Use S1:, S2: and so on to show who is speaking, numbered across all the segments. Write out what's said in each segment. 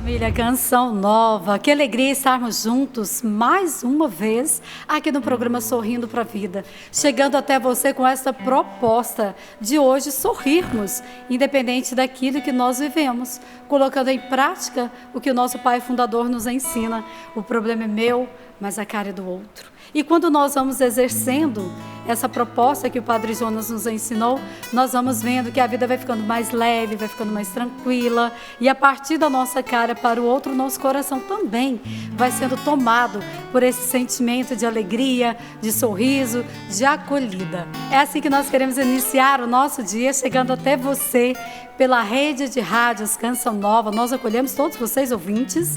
S1: Família Canção Nova, que alegria estarmos juntos mais uma vez aqui no programa Sorrindo para a Vida, chegando até você com essa proposta de hoje sorrirmos, independente daquilo que nós vivemos, colocando em prática o que o nosso Pai Fundador nos ensina. O problema é meu, mas a cara é do outro. E quando nós vamos exercendo essa proposta que o Padre Jonas nos ensinou, nós vamos vendo que a vida vai ficando mais leve, vai ficando mais tranquila, e a partir da nossa cara para o outro, nosso coração também vai sendo tomado por esse sentimento de alegria, de sorriso, de acolhida. É assim que nós queremos iniciar o nosso dia, chegando até você pela rede de rádios Canção Nova. Nós acolhemos todos vocês ouvintes,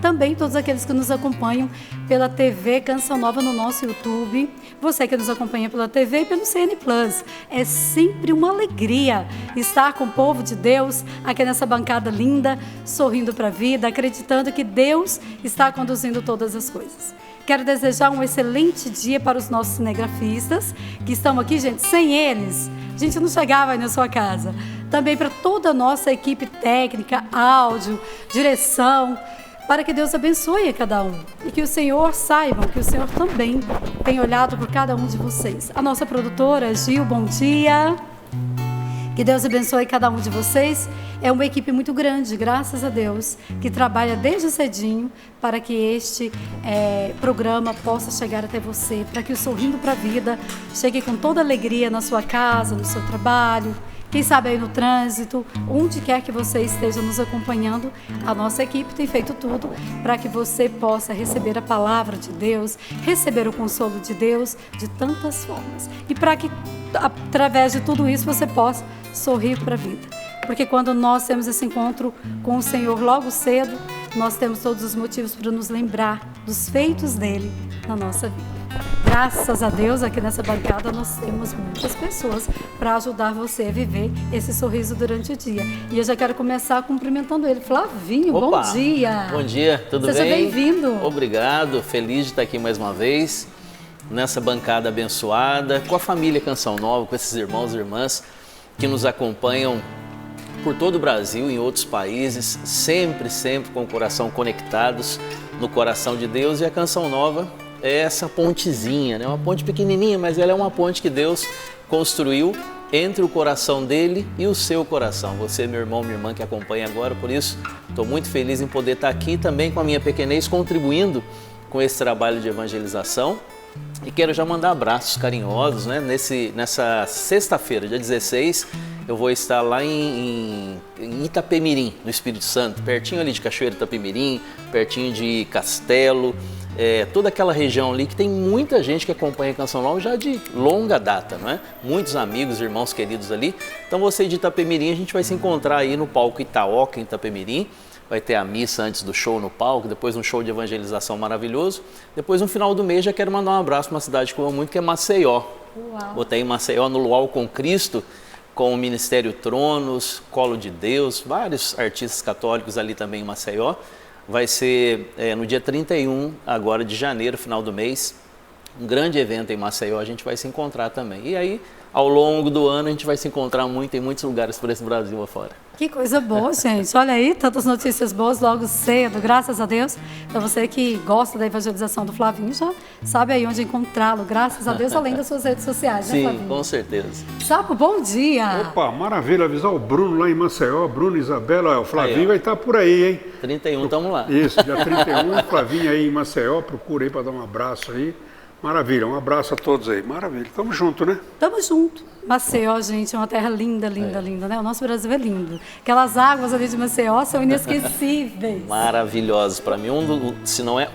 S1: também todos aqueles que nos acompanham pela TV Canção Nova no nosso YouTube, você que nos acompanha pela TV e pelo CN Plus. É sempre uma alegria estar com o povo de Deus aqui nessa bancada linda, sorrindo para a vida, acreditando que Deus está conduzindo todas as coisas. Quero desejar um excelente dia para os nossos cinegrafistas que estão aqui, gente. Sem eles, a gente não chegava aí na sua casa. Também para toda a nossa equipe técnica, áudio, direção, para que Deus abençoe a cada um e que o Senhor saiba que o Senhor também tem olhado por cada um de vocês. A nossa produtora, Gil, bom dia. Que Deus abençoe cada um de vocês. É uma equipe muito grande, graças a Deus, que trabalha desde cedinho para que este programa possa chegar até você, para que o Sorrindo para a Vida chegue com toda alegria na sua casa, no seu trabalho, quem sabe aí no trânsito, onde quer que você esteja nos acompanhando. A nossa equipe tem feito tudo para que você possa receber a palavra de Deus, receber o consolo de Deus de tantas formas. E para que, através de tudo isso, você possa sorrir para a vida. Porque quando nós temos esse encontro com o Senhor logo cedo, nós temos todos os motivos para nos lembrar dos feitos dele na nossa vida. Graças a Deus, aqui nessa bancada nós temos muitas pessoas para ajudar você a viver esse sorriso durante o dia. E eu já quero começar cumprimentando ele. Flavinho,
S2: Opa,
S1: bom dia.
S2: Bom dia, tudo bem?
S1: Seja bem-vindo.
S2: Obrigado, feliz de estar aqui mais uma vez, nessa bancada abençoada, com a família Canção Nova, com esses irmãos e irmãs que nos acompanham por todo o Brasil, em outros países, sempre com o coração conectados no coração de Deus. E a Canção Nova é essa pontezinha, né? Uma ponte pequenininha, mas ela é uma ponte que Deus construiu entre o coração dele e o seu coração. Você, meu irmão, minha irmã que acompanha agora, por isso estou muito feliz em poder estar aqui também com a minha pequenez, contribuindo com esse trabalho de evangelização. E quero já mandar abraços carinhosos, né? Nessa sexta-feira, dia 16, eu vou estar lá em Itapemirim, no Espírito Santo, pertinho ali de Cachoeira de Itapemirim, pertinho de Castelo, toda aquela região ali que tem muita gente que acompanha a Canção Nova já de longa data, não é? Muitos amigos, irmãos queridos ali. Então você de Itapemirim, a gente vai se encontrar aí no palco Itaoca, em Itapemirim. Vai ter a missa antes do show no palco, depois um show de evangelização maravilhoso. Depois, no final do mês, já quero mandar um abraço para uma cidade que eu amo muito, que é Maceió.
S1: Uau.
S2: Vou estar em Maceió, no Luau com Cristo, com o Ministério Tronos, Colo de Deus, vários artistas católicos ali também em Maceió. Vai ser no dia 31 agora de janeiro, final do mês, um grande evento em Maceió, a gente vai se encontrar também. E aí, ao longo do ano, a gente vai se encontrar muito em muitos lugares por esse Brasil afora.
S1: Que coisa boa, gente. Olha aí, tantas notícias boas logo cedo, graças a Deus. Então você que gosta da evangelização do Flavinho já sabe aí onde encontrá-lo, graças a Deus, além das suas redes sociais, né,
S2: Sim,
S1: Flavinho?
S2: com certeza.
S1: Sapo, bom dia.
S3: Opa, maravilha, avisar o Bruno lá em Maceió, Bruno, Isabela, o Flavinho
S2: Aí,
S3: vai estar por aí, hein?
S2: 31, estamos lá.
S3: Isso, dia 31, Flavinho aí em Maceió, procura aí para dar um abraço aí. Maravilha, um abraço a todos aí, maravilha, tamo junto, né?
S1: Tamo junto. Maceió, gente, é uma terra linda, linda, linda, né? O nosso Brasil é lindo. Aquelas águas ali de Maceió são inesquecíveis.
S2: Maravilhosos. Para mim, se não é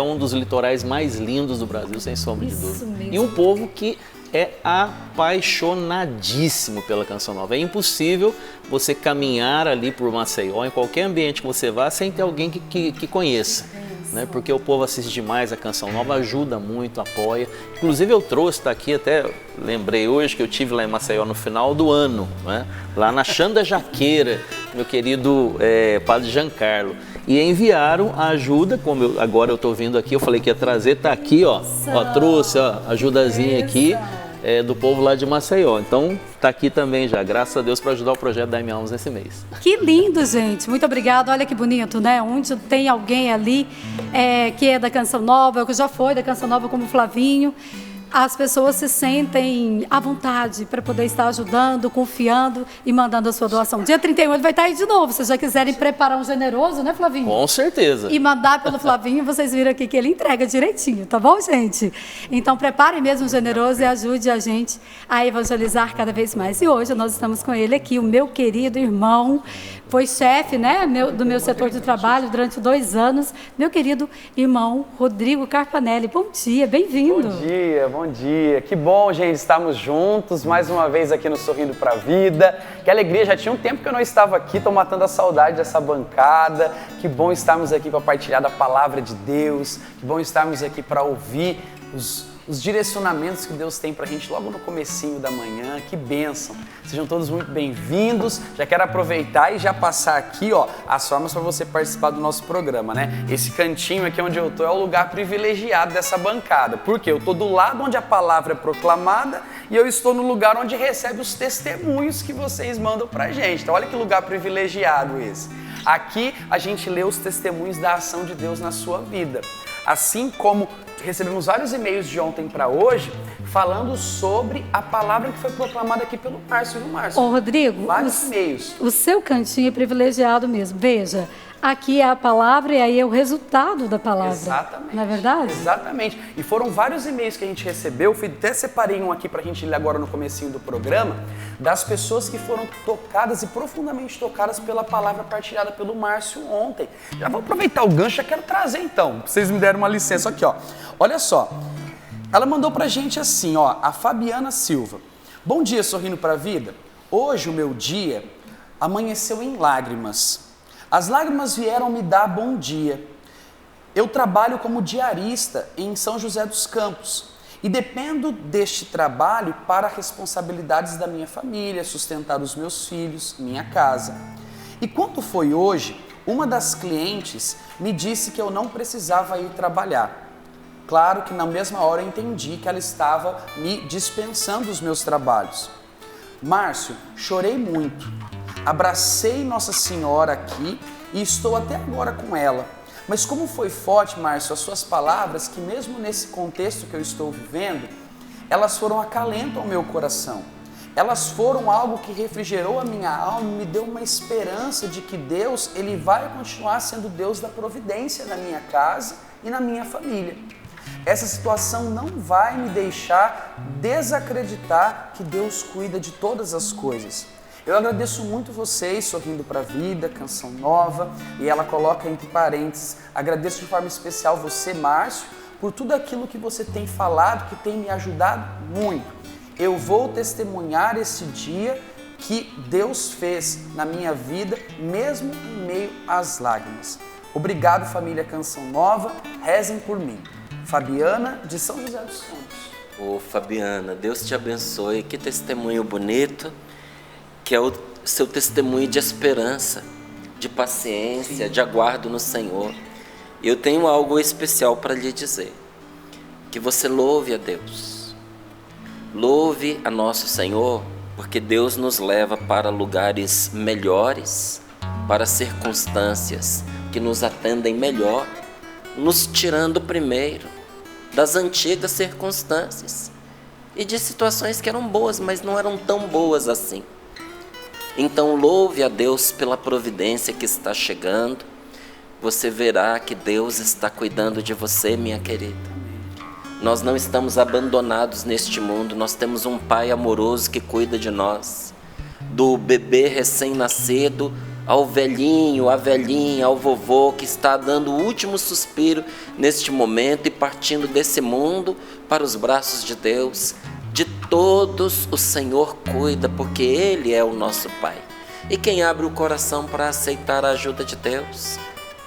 S2: um dos litorais mais lindos do Brasil, sem sombra de dúvida.
S1: Mesmo.
S2: E um povo que é apaixonadíssimo pela Canção Nova. É impossível você caminhar ali por Maceió, em qualquer ambiente que você vá, sem ter alguém que conheça. Né? Porque o povo assiste demais a Canção Nova, ajuda muito, apoia. Inclusive eu trouxe, está aqui até, lembrei hoje que eu tive lá em Maceió no final do ano, né? Lá na Xanda Jaqueira, meu querido Padre Giancarlo. E enviaram a ajuda, como agora eu estou vindo aqui, eu falei que ia trazer, está aqui, ó, trouxe a ajudazinha aqui. do povo lá de Maceió. Então, está aqui também já, graças a Deus, para ajudar o projeto da M-Almas nesse mês.
S1: Que lindo, gente. Muito obrigada. Olha que bonito, né? Onde tem alguém ali que é da Canção Nova, que já foi da Canção Nova, como o Flavinho, as pessoas se sentem à vontade para poder estar ajudando, confiando e mandando a sua doação. Dia 31 ele vai estar aí de novo. Se já quiserem preparar um generoso, né, Flavinho?
S2: Com certeza.
S1: E mandar pelo Flavinho, vocês viram aqui que ele entrega direitinho, tá bom, gente? Então preparem mesmo um generoso e ajude a gente a evangelizar cada vez mais. E hoje nós estamos com ele aqui, o meu querido irmão, foi chefe, né, do meu setor de trabalho durante 2 anos, meu querido irmão Rodrigo Carpanelli. Bom dia, bem-vindo.
S4: Bom dia. Que bom, gente, estarmos juntos mais uma vez aqui no Sorrindo pra Vida. Que alegria, já tinha um tempo que eu não estava aqui, estou matando a saudade dessa bancada. Que bom estarmos aqui para partilhar da palavra de Deus. Que bom estarmos aqui para ouvir os direcionamentos que Deus tem pra gente logo no comecinho da manhã. Que bênção. Sejam todos muito bem-vindos. Já quero aproveitar e já passar aqui, ó, as formas para você participar do nosso programa, né? Esse cantinho aqui onde eu tô é o lugar privilegiado dessa bancada. Porque eu tô do lado onde a palavra é proclamada e eu estou no lugar onde recebe os testemunhos que vocês mandam pra gente. Então olha que lugar privilegiado esse. Aqui a gente lê os testemunhos da ação de Deus na sua vida. Assim como recebemos vários e-mails de ontem para hoje falando sobre a palavra que foi proclamada aqui pelo Márcio, viu, Márcio?
S1: Ô, Rodrigo,
S4: vários e-mails.
S1: O seu cantinho é privilegiado mesmo. Veja, aqui é a palavra e aí é o resultado da palavra.
S4: Exatamente.
S1: Não é verdade?
S4: Exatamente. E foram vários e-mails que a gente recebeu, até separei um aqui pra gente ler agora no comecinho do programa, das pessoas que foram tocadas e profundamente tocadas pela palavra partilhada pelo Márcio ontem. Já vou aproveitar o gancho, já quero trazer então, vocês me deram uma licença aqui, ó. Olha só, ela mandou pra gente assim, ó, a Fabiana Silva. Bom dia, Sorrindo pra Vida. Hoje o meu dia amanheceu em lágrimas. As lágrimas vieram me dar bom dia. Eu trabalho como diarista em São José dos Campos e dependo deste trabalho para responsabilidades da minha família, sustentar os meus filhos, minha casa. E quando foi hoje, uma das clientes me disse que eu não precisava ir trabalhar. Claro que na mesma hora eu entendi que ela estava me dispensando os meus trabalhos. Márcio, chorei muito. Abracei Nossa Senhora aqui e estou até agora com ela. Mas como foi forte, Márcio, as suas palavras, que mesmo nesse contexto que eu estou vivendo, elas foram acalento ao meu coração. Elas foram algo que refrigerou a minha alma e me deu uma esperança de que Deus, Ele vai continuar sendo Deus da providência na minha casa e na minha família. Essa situação não vai me deixar desacreditar que Deus cuida de todas as coisas. Eu agradeço muito vocês, Sorrindo pra Vida, Canção Nova, e ela coloca entre parênteses, agradeço de forma especial você, Márcio, por tudo aquilo que você tem falado, que tem me ajudado muito. Eu vou testemunhar esse dia que Deus fez na minha vida, mesmo em meio às lágrimas. Obrigado, família Canção Nova, rezem por mim. Fabiana, de São José dos Campos.
S5: Ô Fabiana, Deus te abençoe, que testemunho bonito, que é o seu testemunho de esperança, de paciência, sim, de aguardo no Senhor. Eu tenho algo especial para lhe dizer, que você louve a Deus, louve a nosso Senhor, porque Deus nos leva para lugares melhores, para circunstâncias que nos atendem melhor, nos tirando primeiro das antigas circunstâncias e de situações que eram boas, mas não eram tão boas assim. Então louve a Deus pela providência que está chegando. Você verá que Deus está cuidando de você, minha querida. Nós não estamos abandonados neste mundo, nós temos um Pai amoroso que cuida de nós. Do bebê recém-nascido ao velhinho, à velhinha, ao vovô que está dando o último suspiro neste momento e partindo desse mundo para os braços de Deus. De todos o Senhor cuida, porque Ele é o nosso Pai. E quem abre o coração para aceitar a ajuda de Deus,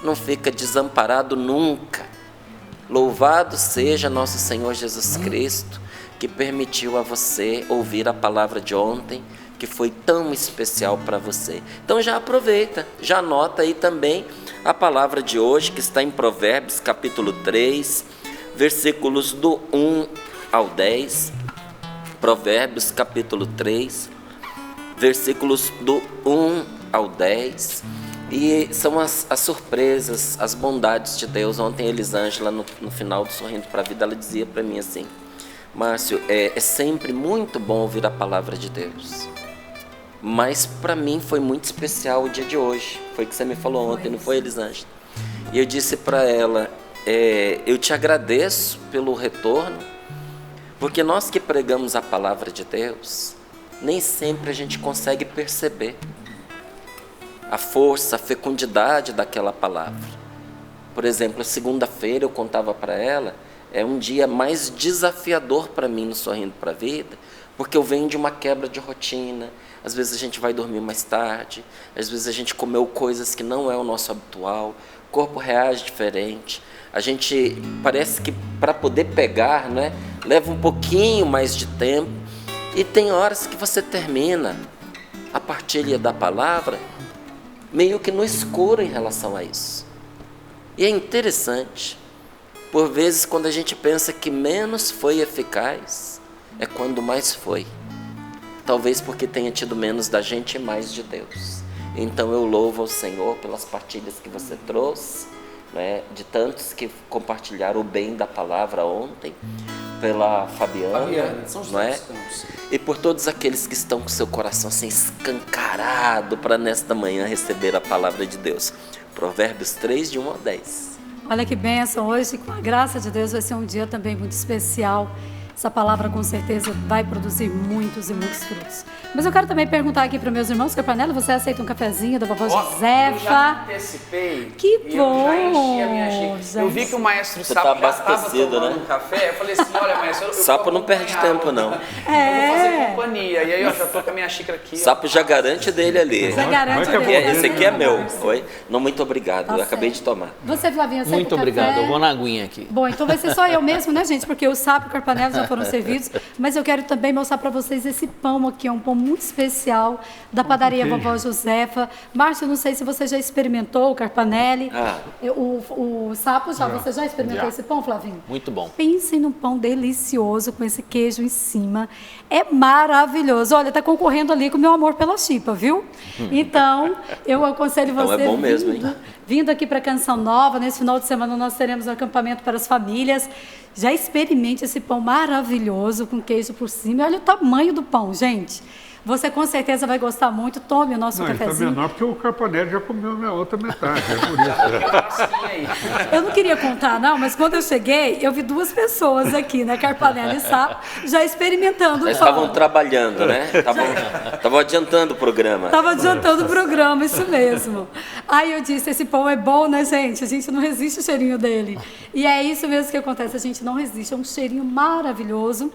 S5: não fica desamparado nunca. Louvado seja nosso Senhor Jesus Cristo, que permitiu a você ouvir a palavra de ontem, que foi tão especial para você. Então já aproveita, já anota aí também a palavra de hoje, que está em Provérbios capítulo 3, versículos do 1 ao 10, Provérbios capítulo 3, versículos do 1 ao 10. E são as surpresas, as bondades de Deus. Ontem Elisângela, no final do Sorrindo para a Vida, ela dizia para mim assim: Márcio, é sempre muito bom ouvir a palavra de Deus, mas para mim foi muito especial o dia de hoje. Foi o que você me falou ontem, não foi, Elisângela? E eu disse para ela, eu te agradeço pelo retorno, porque nós que pregamos a palavra de Deus, nem sempre a gente consegue perceber a força, a fecundidade daquela palavra. Por exemplo, a segunda-feira eu contava para ela, é um dia mais desafiador para mim no Sorrindo para a Vida, porque eu venho de uma quebra de rotina. Às vezes a gente vai dormir mais tarde, às vezes a gente comeu coisas que não é o nosso habitual, o corpo reage diferente. A gente parece que para poder pegar, né, leva um pouquinho mais de tempo. E tem horas que você termina a partilha da palavra meio que no escuro em relação a isso. E é interessante, por vezes quando a gente pensa que menos foi eficaz, é quando mais foi. Talvez porque tenha tido menos da gente e mais de Deus. Então eu louvo ao Senhor pelas partilhas que você trouxe, né, de tantos que compartilharam o bem da palavra ontem, pela Fabiana,
S4: São José
S5: não é?
S4: dos Campos.
S5: E por todos aqueles que estão com seu coração assim escancarado para nesta manhã receber a palavra de Deus. Provérbios 3, de 1 ao 10.
S1: Olha que bênção, hoje com a graça de Deus vai ser um dia também muito especial. Essa palavra com certeza vai produzir muitos e muitos frutos. Mas eu quero também perguntar aqui para os meus irmãos, Carpanella, você aceita um cafezinho da vovó
S4: Eu já
S1: Josefa?
S4: antecipei.
S1: Que
S4: e
S1: bom,
S4: Eu já enchi a minha xícara. Eu vi que o maestro
S5: Você
S4: Sapo
S5: tá
S4: já estava
S5: abastecido,
S4: tomando
S5: né?
S4: um café. Eu falei assim, olha, maestro, eu
S5: Sapo
S4: vou
S5: não perde
S4: acompanhar,
S5: tempo, não.
S4: Eu vou fazer companhia. E aí eu já tô com a minha xícara aqui.
S5: Sapo já garante dele ali.
S1: Você garante
S3: que é
S1: dele.
S3: bom.
S5: Esse aqui é meu. Oi? Não, muito obrigado.
S1: Tá
S5: Eu acabei
S1: certo.
S5: de tomar.
S1: Você, Flavinha, aceita
S2: Muito
S1: um
S2: obrigado,
S1: café?
S2: eu vou na aguinha aqui.
S1: Bom, então vai ser só eu mesmo, né, gente? Porque o Sapo e o Carpanella já foram servidos. Mas eu quero também mostrar para vocês esse pão aqui. É um pão muito especial da padaria
S3: queijo.
S1: Vovó Josefa. Márcio, não sei se você já experimentou o Carpanelli.
S5: Ah.
S1: O Sapo já. Você já experimentou
S3: Já.
S1: esse pão, Flavinho?
S2: Muito bom.
S1: Pensem num pão delicioso com esse queijo em cima. É maravilhoso. Olha, tá concorrendo ali com o meu amor pela chipa, viu? Então, eu aconselho
S5: Então
S1: você
S5: é bom mesmo, hein?
S1: vindo aqui para Canção Nova. Nesse final de semana nós teremos um acampamento para as famílias. Já experimente esse pão maravilhoso com queijo por cima. E olha o tamanho do pão, gente. Você com certeza vai gostar muito. Tome o nosso
S3: Não, ele está
S1: cafezinho.
S3: menor porque o Carpanelli já comeu a minha outra metade. É por isso.
S4: Assim aí.
S1: Eu não queria contar, não, mas quando eu cheguei, eu vi duas pessoas aqui, né? Carpanella e Sapo, já experimentando o
S5: Eles
S1: pão.
S5: estavam trabalhando, né? Estavam adiantando o programa.
S1: Estava adiantando o programa, isso mesmo. Aí eu disse, esse pão é bom, né, gente? A gente não resiste ao cheirinho dele. E é isso mesmo que acontece, a gente não resiste. É um cheirinho maravilhoso.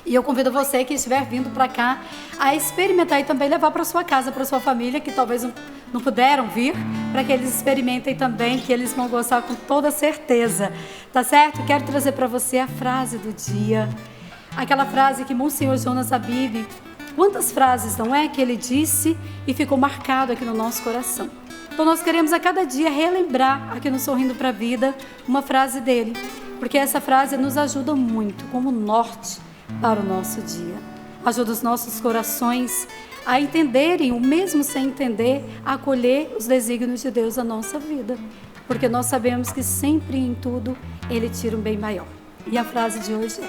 S1: E eu convido você que estiver vindo para cá a experimentar e também levar para sua casa, para sua família, que talvez não puderam vir, para que eles experimentem também, que eles vão gostar com toda certeza. Tá certo? Quero trazer para você a frase do dia. Aquela frase que Monsenhor Jonas Abib, quantas frases, não é, que ele disse e ficou marcado aqui no nosso coração. Então nós queremos a cada dia relembrar aqui no Sorrindo para a Vida uma frase dele, porque essa frase nos ajuda muito como norte para o nosso dia. Ajuda os nossos corações a entenderem, o mesmo sem entender, a acolher os desígnios de Deus na nossa vida. Porque nós sabemos que sempre em tudo Ele tira um bem maior. E a frase de hoje é: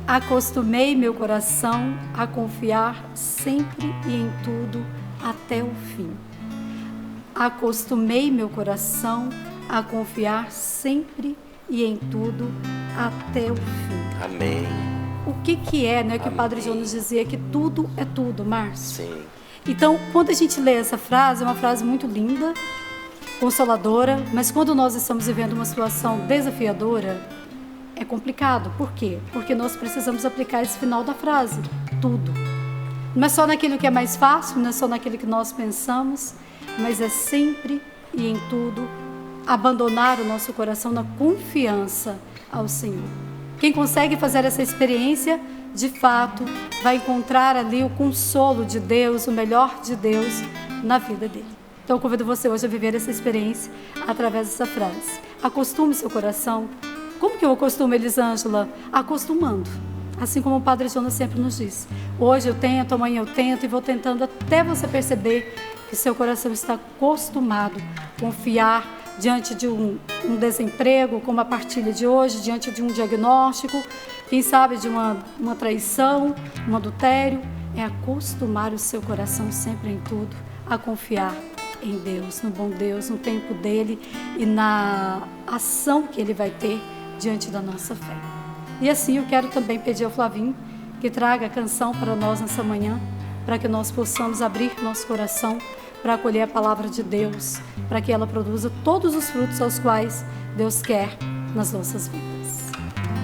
S1: acostumei meu coração a confiar sempre e em tudo até o fim. Acostumei meu coração a confiar sempre e em tudo até o fim.
S5: Amém.
S1: O que é, né, que o Padre Jonas dizia, que tudo é tudo, Márcio?
S5: Sim.
S1: Então, quando a gente lê essa frase, é uma frase muito linda, consoladora, mas quando nós estamos vivendo uma situação desafiadora, é complicado. Por quê? Porque nós precisamos aplicar esse final da frase, tudo. Não é só naquilo que é mais fácil, não é só naquilo que nós pensamos, mas é sempre e em tudo abandonar o nosso coração na confiança ao Senhor. Quem consegue fazer essa experiência, de fato, vai encontrar ali o consolo de Deus, o melhor de Deus na vida dele. Então, eu convido você hoje a viver essa experiência através dessa frase. Acostume seu coração. Como que eu acostumo, Elisângela? Acostumando. Assim como o Padre Jonas sempre nos diz. Hoje eu tento, amanhã eu tento e vou tentando até você perceber que seu coração está acostumado a confiar diante de um desemprego, como a partilha de hoje, diante de um diagnóstico, quem sabe de uma traição, um adultério. É acostumar o seu coração sempre em tudo a confiar em Deus, no bom Deus, no tempo dele e na ação que ele vai ter diante da nossa fé. E assim eu quero também pedir ao Flavinho que traga a canção para nós nessa manhã, para que nós possamos abrir nosso coração para acolher a palavra de Deus, para que ela produza todos os frutos aos quais Deus quer nas nossas vidas.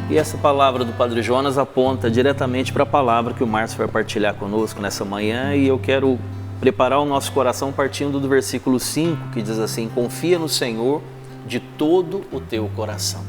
S2: E essa palavra do Padre Jonas aponta diretamente para a palavra que o Márcio vai partilhar conosco nessa manhã, e eu quero preparar o nosso coração partindo do versículo 5, que diz assim: confia no Senhor de todo o teu coração.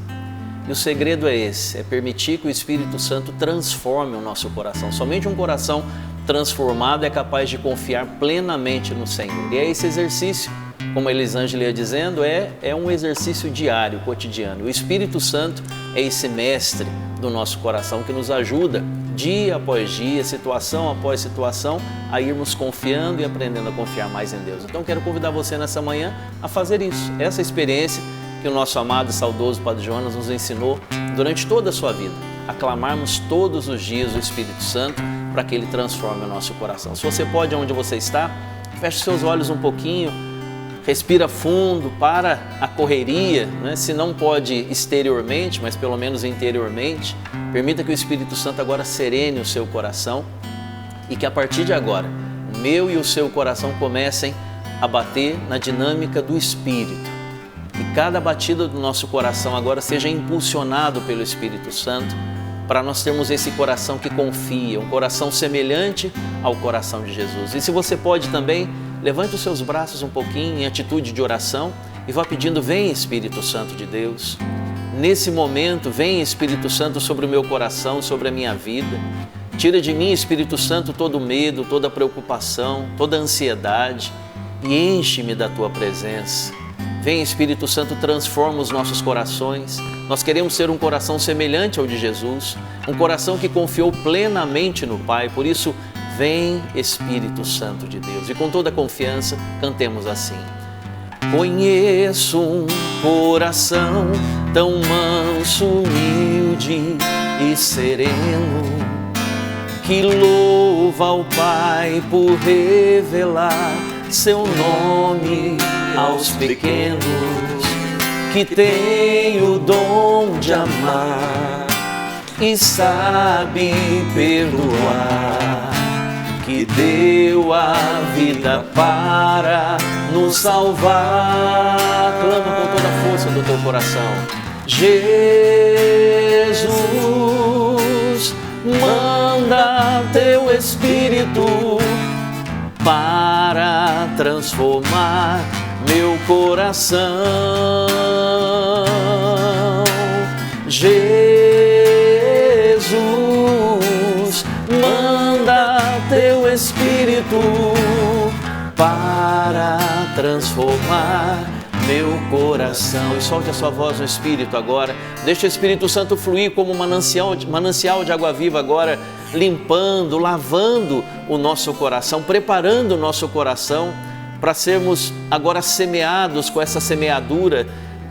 S2: E o segredo é esse, é permitir que o Espírito Santo transforme o nosso coração. Somente um coração transformado é capaz de confiar plenamente no Senhor. E é esse exercício, como a Elisângela ia dizendo, é um exercício diário, cotidiano. O Espírito Santo é esse mestre do nosso coração que nos ajuda dia após dia, situação após situação, a irmos confiando e aprendendo a confiar mais em Deus. Então quero convidar você nessa manhã a fazer isso, essa experiência que o nosso amado e saudoso Padre Jonas nos ensinou durante toda a sua vida, a clamarmos todos os dias o Espírito Santo para que ele transforme o nosso coração. Se você pode, onde você está, feche seus olhos um pouquinho, respira fundo, para a correria, né? Se não pode exteriormente, mas pelo menos interiormente, permita que o Espírito Santo agora serene o seu coração e que a partir de agora, o meu e o seu coração comecem a bater na dinâmica do Espírito. E cada batida do nosso coração agora seja impulsionado pelo Espírito Santo para nós termos esse coração que confia, um coração semelhante ao coração de Jesus. E se você pode também, levante os seus braços um pouquinho em atitude de oração e vá pedindo: vem Espírito Santo de Deus. Nesse momento, vem Espírito Santo sobre o meu coração, sobre a minha vida. Tira de mim, Espírito Santo, todo medo, toda preocupação, toda ansiedade e enche-me da tua presença. Vem Espírito Santo, transforma os nossos corações. Nós queremos ser um coração semelhante ao de Jesus, um coração que confiou plenamente no Pai. Por isso, vem Espírito Santo de Deus. E com toda confiança, cantemos assim: conheço um coração tão manso, humilde e sereno, que louva ao Pai por revelar seu nome aos pequenos, que tem o dom de amar e sabe perdoar, que deu a vida para nos salvar. Clama com toda a força do teu coração: Jesus, manda teu Espírito para transformar meu coração. Jesus, manda teu Espírito para transformar meu coração. E solte a sua voz no Espírito agora. Deixa o Espírito Santo fluir como um manancial de água viva agora, limpando, lavando o nosso coração, preparando o nosso coração para sermos agora semeados com essa semeadura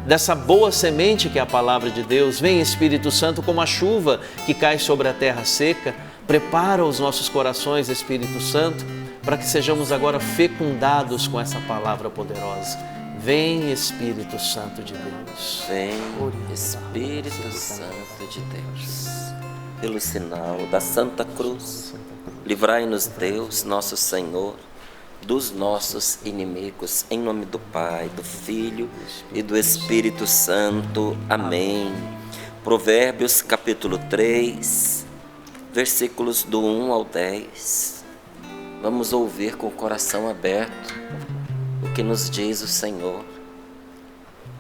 S2: dessa boa semente que é a palavra de Deus. Vem Espírito Santo como a chuva que cai sobre a terra seca. Prepara os nossos corações, Espírito Santo, para que sejamos agora fecundados com essa palavra poderosa. Vem Espírito Santo de Deus.
S5: Vem Espírito Santo de Deus. Pelo sinal da Santa Cruz, livrai-nos Deus, nosso Senhor, dos nossos inimigos, em nome do Pai, do Filho e do Espírito Santo. Amém. Provérbios capítulo 3, versículos do 1 ao 10. Vamos ouvir com o coração aberto o que nos diz o Senhor.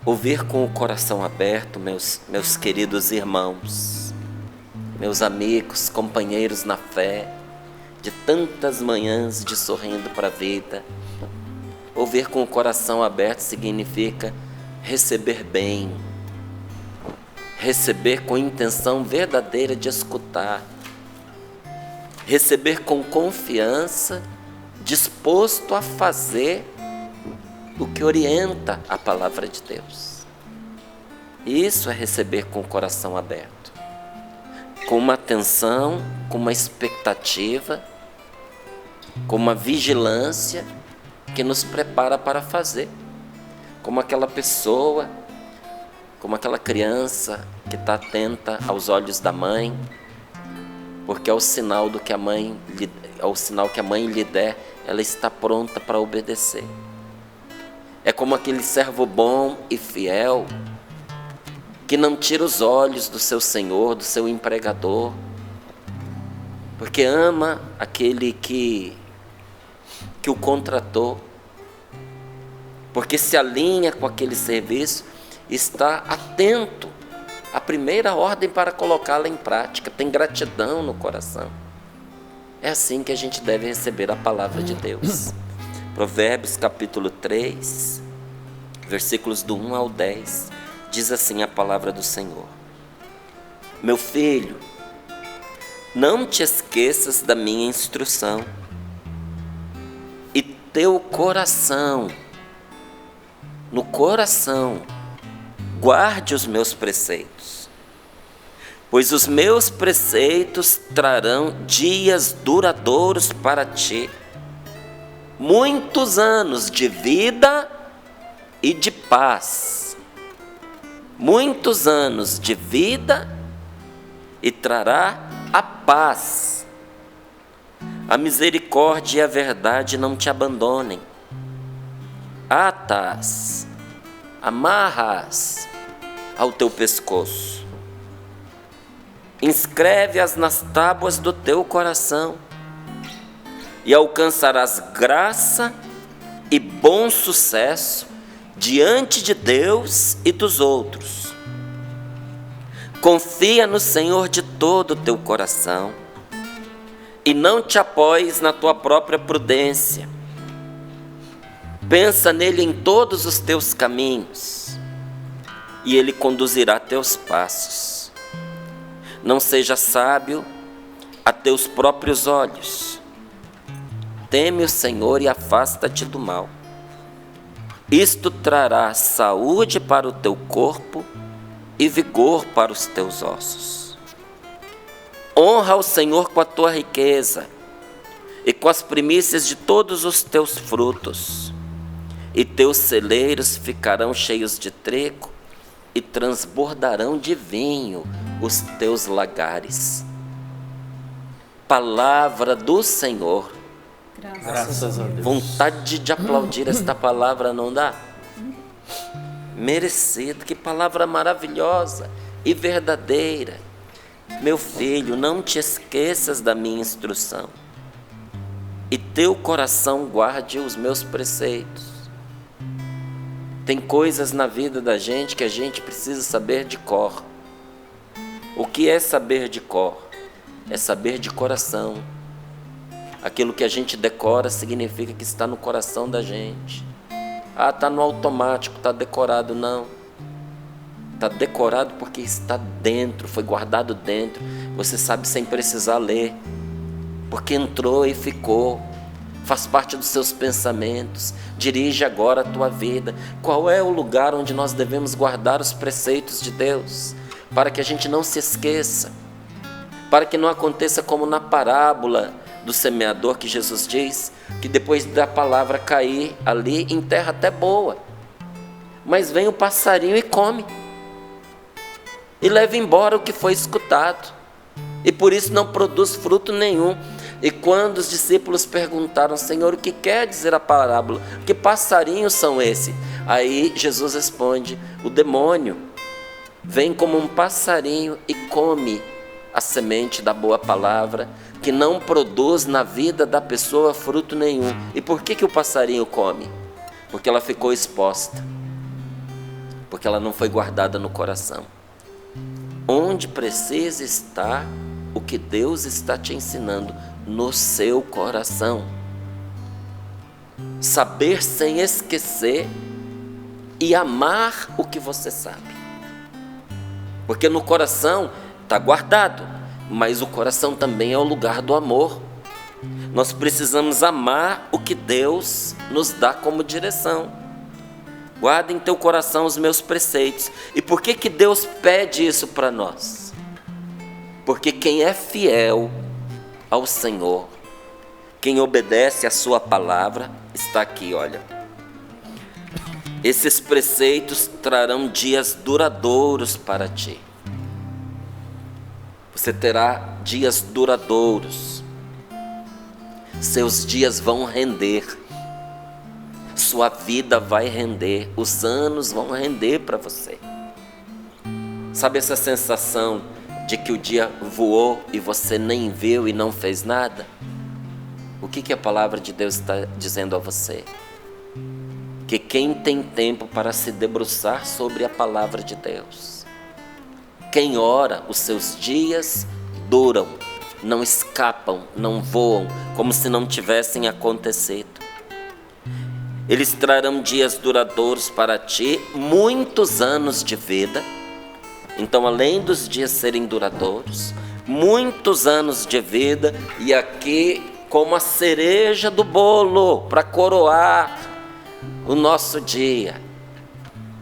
S5: Ouvir com o coração aberto, meus queridos irmãos, meus amigos, companheiros na fé, de tantas manhãs de sorrindo para a vida. Ouvir com o coração aberto significa receber bem, receber com intenção verdadeira de escutar, receber com confiança, disposto a fazer o que orienta a palavra de Deus. Isso é receber com o coração aberto, com uma atenção, com uma expectativa, com uma vigilância que nos prepara para fazer. Como aquela pessoa, como aquela criança que está atenta aos olhos da mãe, porque é o sinal do que a mãe lhe der, ela está pronta para obedecer. É como aquele servo bom e fiel que não tira os olhos do seu senhor, do seu empregador, porque ama aquele que o contratou, porque se alinha com aquele serviço, está atento à primeira ordem para colocá-la em prática, tem gratidão no coração. É assim que a gente deve receber a palavra de Deus. Provérbios capítulo 3, versículos do 1 ao 10, diz assim a palavra do Senhor: Meu filho, não te esqueças da minha instrução, e teu coração, no coração, guarde os meus preceitos, pois os meus preceitos trarão dias duradouros para ti, muitos anos de vida e de paz. Muitos anos de vida e trará a paz. A misericórdia e a verdade não te abandonem. Atas, amarras ao teu pescoço. Inscreve-as nas tábuas do teu coração, e alcançarás graça e bom sucesso diante de Deus e dos outros. Confia no Senhor de todo o teu coração, e não te apoies na tua própria prudência. Pensa nele em todos os teus caminhos, e ele conduzirá teus passos. Não seja sábio a teus próprios olhos. Teme o Senhor e afasta-te do mal. Isto trará saúde para o teu corpo e vigor para os teus ossos. Honra o Senhor com a tua riqueza e com as primícias de todos os teus frutos, e teus celeiros ficarão cheios de trigo e transbordarão de vinho os teus lagares. Palavra do Senhor.
S2: Graças a Deus.
S5: Vontade de aplaudir esta palavra não dá? Merecido, que palavra maravilhosa e verdadeira. Meu filho, não te esqueças da minha instrução, e teu coração guarde os meus preceitos. Tem coisas na vida da gente que a gente precisa saber de cor. O que é saber de cor? É saber de coração. Aquilo que a gente decora significa que está no coração da gente. Ah, está no automático, está decorado. Não. Está decorado porque está dentro, foi guardado dentro. Você sabe sem precisar ler, porque entrou e ficou. Faz parte dos seus pensamentos. Dirige agora a tua vida. Qual é o lugar onde nós devemos guardar os preceitos de Deus? Para que a gente não se esqueça. Para que não aconteça como na parábola do semeador, que Jesus diz que depois da palavra cair ali em terra até boa, mas vem o passarinho e come, e leva embora o que foi escutado, e por isso não produz fruto nenhum. E quando os discípulos perguntaram: Senhor, o que quer dizer a parábola? Que passarinhos são esses? Aí Jesus responde: o demônio vem como um passarinho e come a semente da boa palavra, que não produz na vida da pessoa fruto nenhum. E por que o passarinho come? Porque ela ficou exposta, porque ela não foi guardada no coração. Onde precisa estar o que Deus está te ensinando? No seu coração. Saber sem esquecer e amar o que você sabe, porque no coração está guardado, mas o coração também é o lugar do amor. Nós precisamos amar o que Deus nos dá como direção. Guarda em teu coração os meus preceitos. E por que Deus pede isso para nós? Porque quem é fiel ao Senhor, quem obedece a sua palavra, está aqui, olha. Esses preceitos trarão dias duradouros para ti. Você terá dias duradouros. Seus dias vão render. Sua vida vai render. Os anos vão render para você. Sabe essa sensação de que o dia voou e você nem viu e não fez nada? O que a palavra de Deus está dizendo a você? Que quem tem tempo para se debruçar sobre a palavra de Deus, quem ora, os seus dias duram, não escapam, não voam, como se não tivessem acontecido. Eles trarão dias duradouros para ti, muitos anos de vida. Então, além dos dias serem duradouros, muitos anos de vida, e aqui como a cereja do bolo para coroar o nosso dia.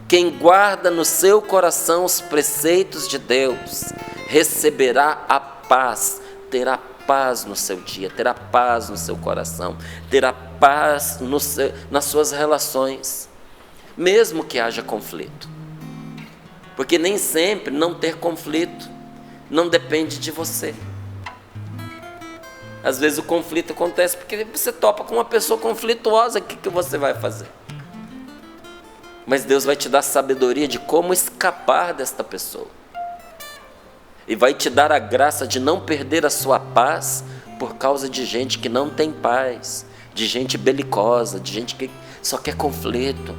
S5: Quem guarda no seu coração os preceitos de Deus receberá a paz, terá paz no seu dia, terá paz no seu coração, terá paz nas suas relações, mesmo que haja conflito. Porque nem sempre não ter conflito não depende de você. Às vezes o conflito acontece porque você topa com uma pessoa conflituosa, o que você vai fazer? Mas Deus vai te dar sabedoria de como escapar desta pessoa. E vai te dar a graça de não perder a sua paz por causa de gente que não tem paz, de gente belicosa, de gente que só quer conflito.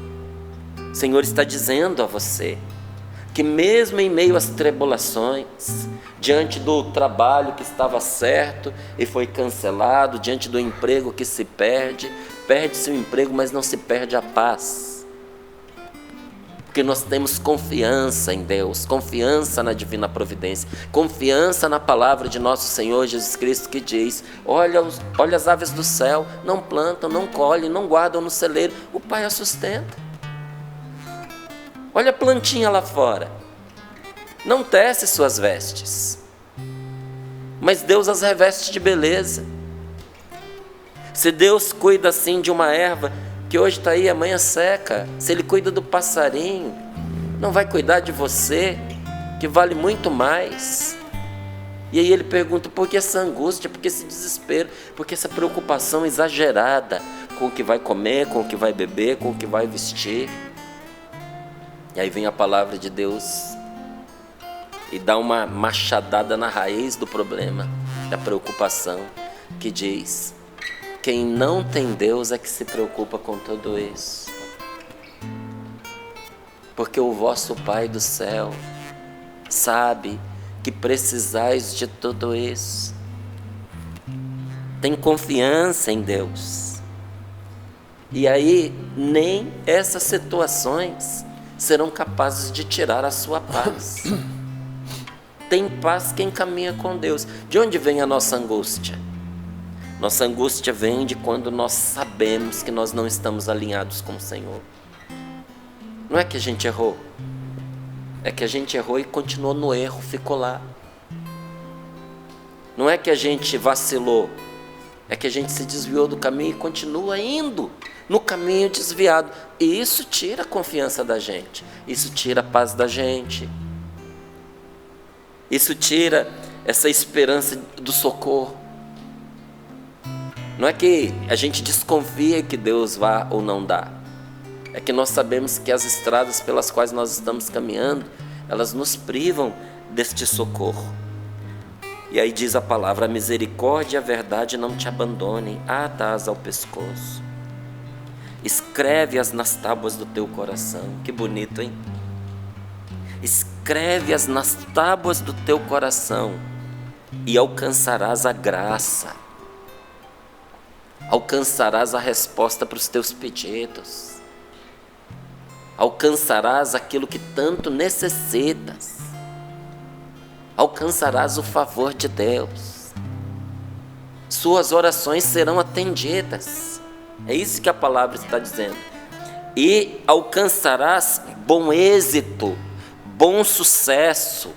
S5: O Senhor está dizendo a você que mesmo em meio às tribulações, diante do trabalho que estava certo e foi cancelado, diante do emprego que se perde-se o emprego, mas não se perde a paz. Porque nós temos confiança em Deus, confiança na divina providência, confiança na palavra de nosso Senhor Jesus Cristo, que diz: olha as aves do céu, não plantam, não colhem, não guardam no celeiro, o Pai as sustenta. Olha a plantinha lá fora, não tece suas vestes, mas Deus as reveste de beleza. Se Deus cuida assim de uma erva que hoje está aí, amanhã seca, se Ele cuida do passarinho, não vai cuidar de você, que vale muito mais? E aí Ele pergunta: por que essa angústia, por que esse desespero, por que essa preocupação exagerada com o que vai comer, com o que vai beber, com o que vai vestir? E aí vem a palavra de Deus e dá uma machadada na raiz do problema, da preocupação, que diz: quem não tem Deus é que se preocupa com tudo isso. Porque o vosso Pai do céu sabe que precisais de tudo isso. Tem confiança em Deus. E aí nem essas situações serão capazes de tirar a sua paz. Tem paz quem caminha com Deus. De onde vem a nossa angústia? Nossa angústia vem de quando nós sabemos que nós não estamos alinhados com o Senhor. Não é que a gente errou, é que a gente errou e continuou no erro, ficou lá. Não é que a gente vacilou, é que a gente se desviou do caminho e continua indo no caminho desviado. E isso tira a confiança da gente, isso tira a paz da gente, isso tira essa esperança do socorro. Não é que a gente desconfia que Deus vá ou não dá, é que nós sabemos que as estradas pelas quais nós estamos caminhando, elas nos privam deste socorro. E aí diz a palavra: a misericórdia e a verdade não te abandonem, ata-as ao pescoço. Escreve-as nas tábuas do teu coração. Que bonito, hein? Escreve-as nas tábuas do teu coração e alcançarás a graça. Alcançarás a resposta para os teus pedidos. Alcançarás aquilo que tanto necessitas. alcançarás o favor de Deus. Suas orações serão atendidas. É isso que a palavra está dizendo. E alcançarás bom êxito, bom sucesso.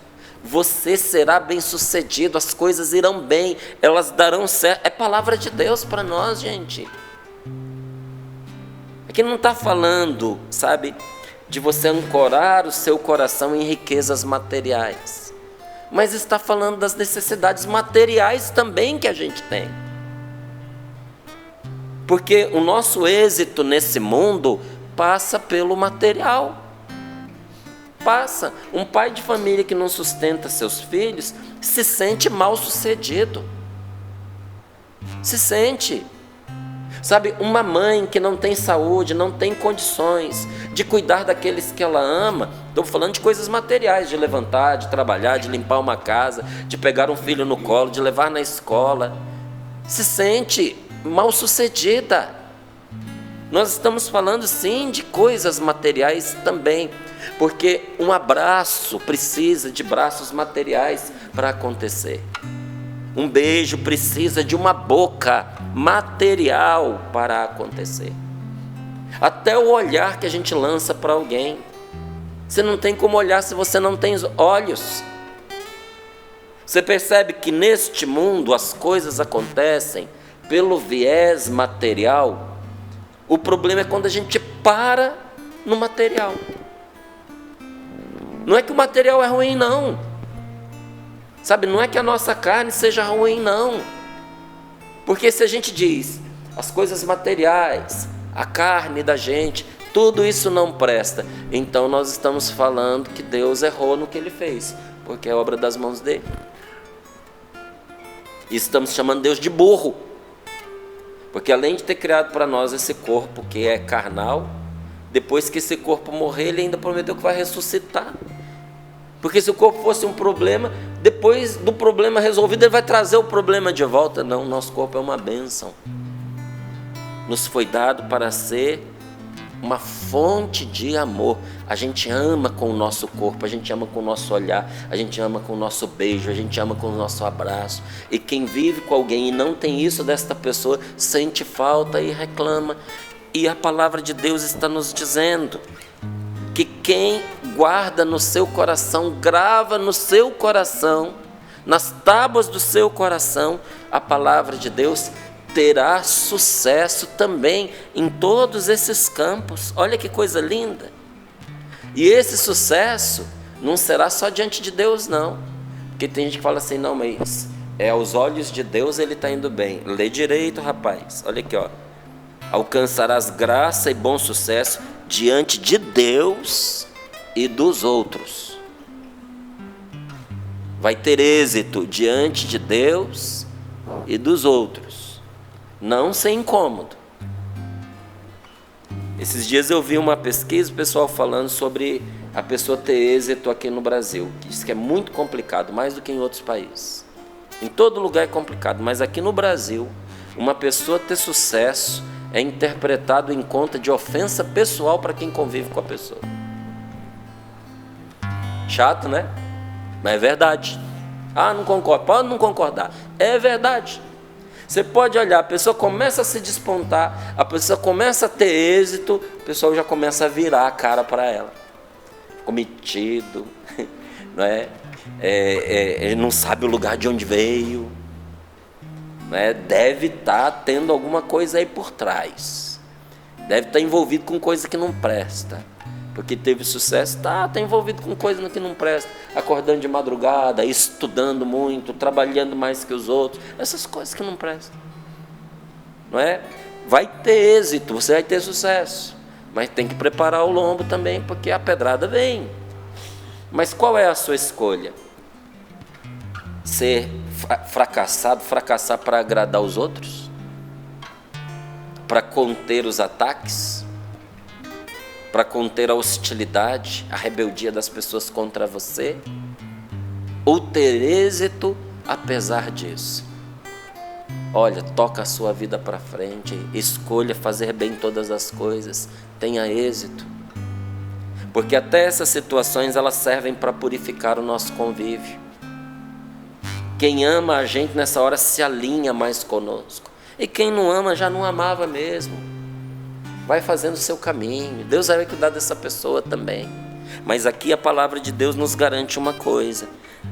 S5: Você será bem-sucedido, as coisas irão bem, elas darão certo. É palavra de Deus para nós, gente. Aqui não está falando, sabe, de você ancorar o seu coração em riquezas materiais, mas está falando das necessidades materiais também que a gente tem. Porque o nosso êxito nesse mundo passa pelo material. Passa. Um pai de família que não sustenta seus filhos se sente mal sucedido. Se sente. Sabe, uma mãe que não tem saúde, não tem condições de cuidar daqueles que ela ama, estou falando de coisas materiais, de levantar, de trabalhar, de limpar uma casa, de pegar um filho no colo, de levar na escola, se sente mal sucedida. Nós estamos falando sim de coisas materiais também, porque um abraço precisa de braços materiais para acontecer. Um beijo precisa de uma boca material para acontecer. Até o olhar que a gente lança para alguém. Você não tem como olhar se você não tem olhos. Você percebe que neste mundo as coisas acontecem pelo viés material. O problema é quando a gente para no material. Não é que o material é ruim, não. Sabe, não é que a nossa carne seja ruim, não. Porque se a gente diz, as coisas materiais, a carne da gente, tudo isso não presta, então nós estamos falando que Deus errou no que Ele fez, porque é obra das mãos dele. E estamos chamando Deus de burro. Porque além de ter criado para nós esse corpo que é carnal, depois que esse corpo morrer, Ele ainda prometeu que vai ressuscitar. Porque se o corpo fosse um problema, depois do problema resolvido, Ele vai trazer o problema de volta. Não, nosso corpo é uma bênção. Nos foi dado para ser uma fonte de amor. A gente ama com o nosso corpo, a gente ama com o nosso olhar, a gente ama com o nosso beijo, a gente ama com o nosso abraço. E quem vive com alguém e não tem isso desta pessoa, sente falta e reclama. E a palavra de Deus está nos dizendo que quem guarda no seu coração, grava no seu coração, nas tábuas do seu coração, a palavra de Deus, terá sucesso também em todos esses campos. Olha que coisa linda. E esse sucesso não será só diante de Deus, não. Porque tem gente que fala assim, não, mas aos olhos de Deus ele está indo bem. Lê direito, rapaz. Olha aqui, ó. Alcançarás graça e bom sucesso diante de Deus e dos outros. Vai ter êxito diante de Deus e dos outros. Não sem incômodo. Esses dias eu vi uma pesquisa, o pessoal falando sobre a pessoa ter êxito aqui no Brasil. Diz que é muito complicado, mais do que em outros países. Em todo lugar é complicado, mas aqui no Brasil, uma pessoa ter sucesso é interpretado em conta de ofensa pessoal para quem convive com a pessoa. Chato, né? Mas é verdade. Ah, não concordo. Pode não concordar. É verdade. Você pode olhar, a pessoa começa a se despontar, a pessoa começa a ter êxito, o pessoal já começa a virar a cara para ela. Ficou metido, não é? Ele não sabe o lugar de onde veio, não é? Deve estar tendo alguma coisa aí por trás, deve estar envolvido com coisa que não presta, porque teve sucesso, está envolvido com coisa que não presta, acordando de madrugada, estudando muito, trabalhando mais que os outros, essas coisas que não prestam, não é? Vai ter êxito, você vai ter sucesso, mas tem que preparar o lombo também, porque a pedrada vem. Mas qual é a sua escolha? Ser fracassar para agradar os outros? Para conter os ataques? Para conter a hostilidade, a rebeldia das pessoas contra você? Ou ter êxito apesar disso? Olha, toca a sua vida para frente, escolha fazer bem todas as coisas, tenha êxito. Porque até essas situações elas servem para purificar o nosso convívio. Quem ama a gente nessa hora se alinha mais conosco. E quem não ama já não amava mesmo. Vai fazendo o seu caminho. Deus vai cuidar dessa pessoa também. Mas aqui a palavra de Deus nos garante uma coisa: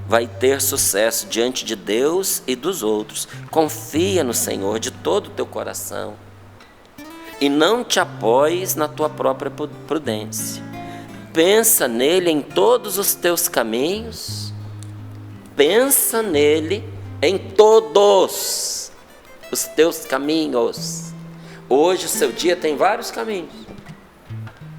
S5: vai ter sucesso diante de Deus e dos outros. Confia no Senhor de todo o teu coração. E não te apoies na tua própria prudência. Pensa nele em todos os teus caminhos. Pensa nele em todos os teus caminhos. Hoje o seu dia tem vários caminhos.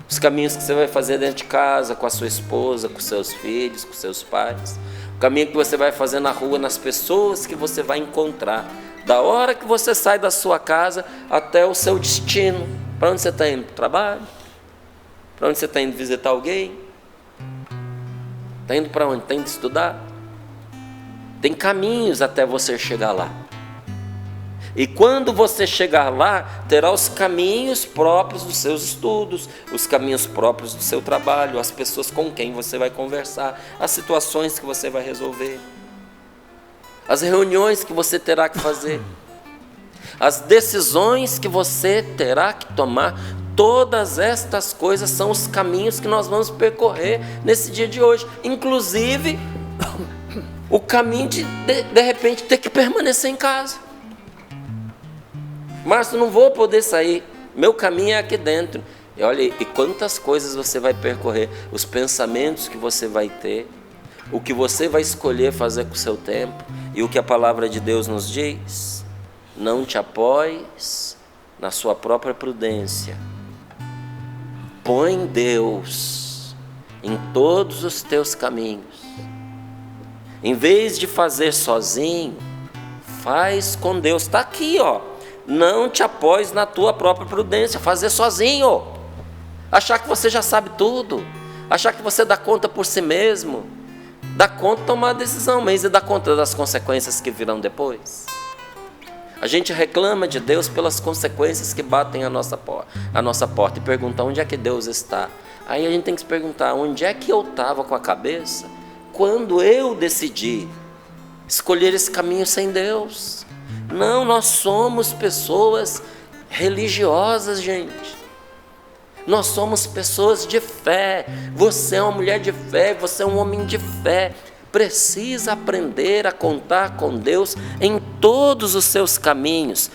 S5: Os caminhos que você vai fazer dentro de casa, com a sua esposa, com seus filhos, com seus pais. O caminho que você vai fazer na rua, nas pessoas que você vai encontrar. Da hora que você sai da sua casa até o seu destino. Para onde você está indo? Para o trabalho? Para onde você está indo visitar alguém? Está indo para onde? Está indo estudar? Tem caminhos até você chegar lá. E quando você chegar lá, terá os caminhos próprios dos seus estudos, os caminhos próprios do seu trabalho, as pessoas com quem você vai conversar, as situações que você vai resolver, as reuniões que você terá que fazer, as decisões que você terá que tomar. Todas estas coisas são os caminhos que nós vamos percorrer nesse dia de hoje. Inclusive, o caminho de repente ter que permanecer em casa. Márcio, não vou poder sair, meu caminho é aqui dentro. E olha, e quantas coisas você vai percorrer, os pensamentos que você vai ter, o que você vai escolher fazer com o seu tempo. E o que a palavra de Deus nos diz: não te apoies na sua própria prudência. Põe Deus em todos os teus caminhos. Em vez de fazer sozinho, faz com Deus. Está aqui, ó. Não te apoies na tua própria prudência. Fazer sozinho. Achar que você já sabe tudo. Achar que você dá conta por si mesmo. Dá conta de tomar a decisão, mas e dá conta das consequências que virão depois? A gente reclama de Deus pelas consequências que batem a nossa porta e pergunta: onde é que Deus está? Aí a gente tem que se perguntar: onde é que eu estava com a cabeça quando eu decidi escolher esse caminho sem Deus? Não, nós somos pessoas religiosas, gente. Nós somos pessoas de fé. Você é uma mulher de fé, você é um homem de fé. Precisa aprender a contar com Deus em todos os seus caminhos.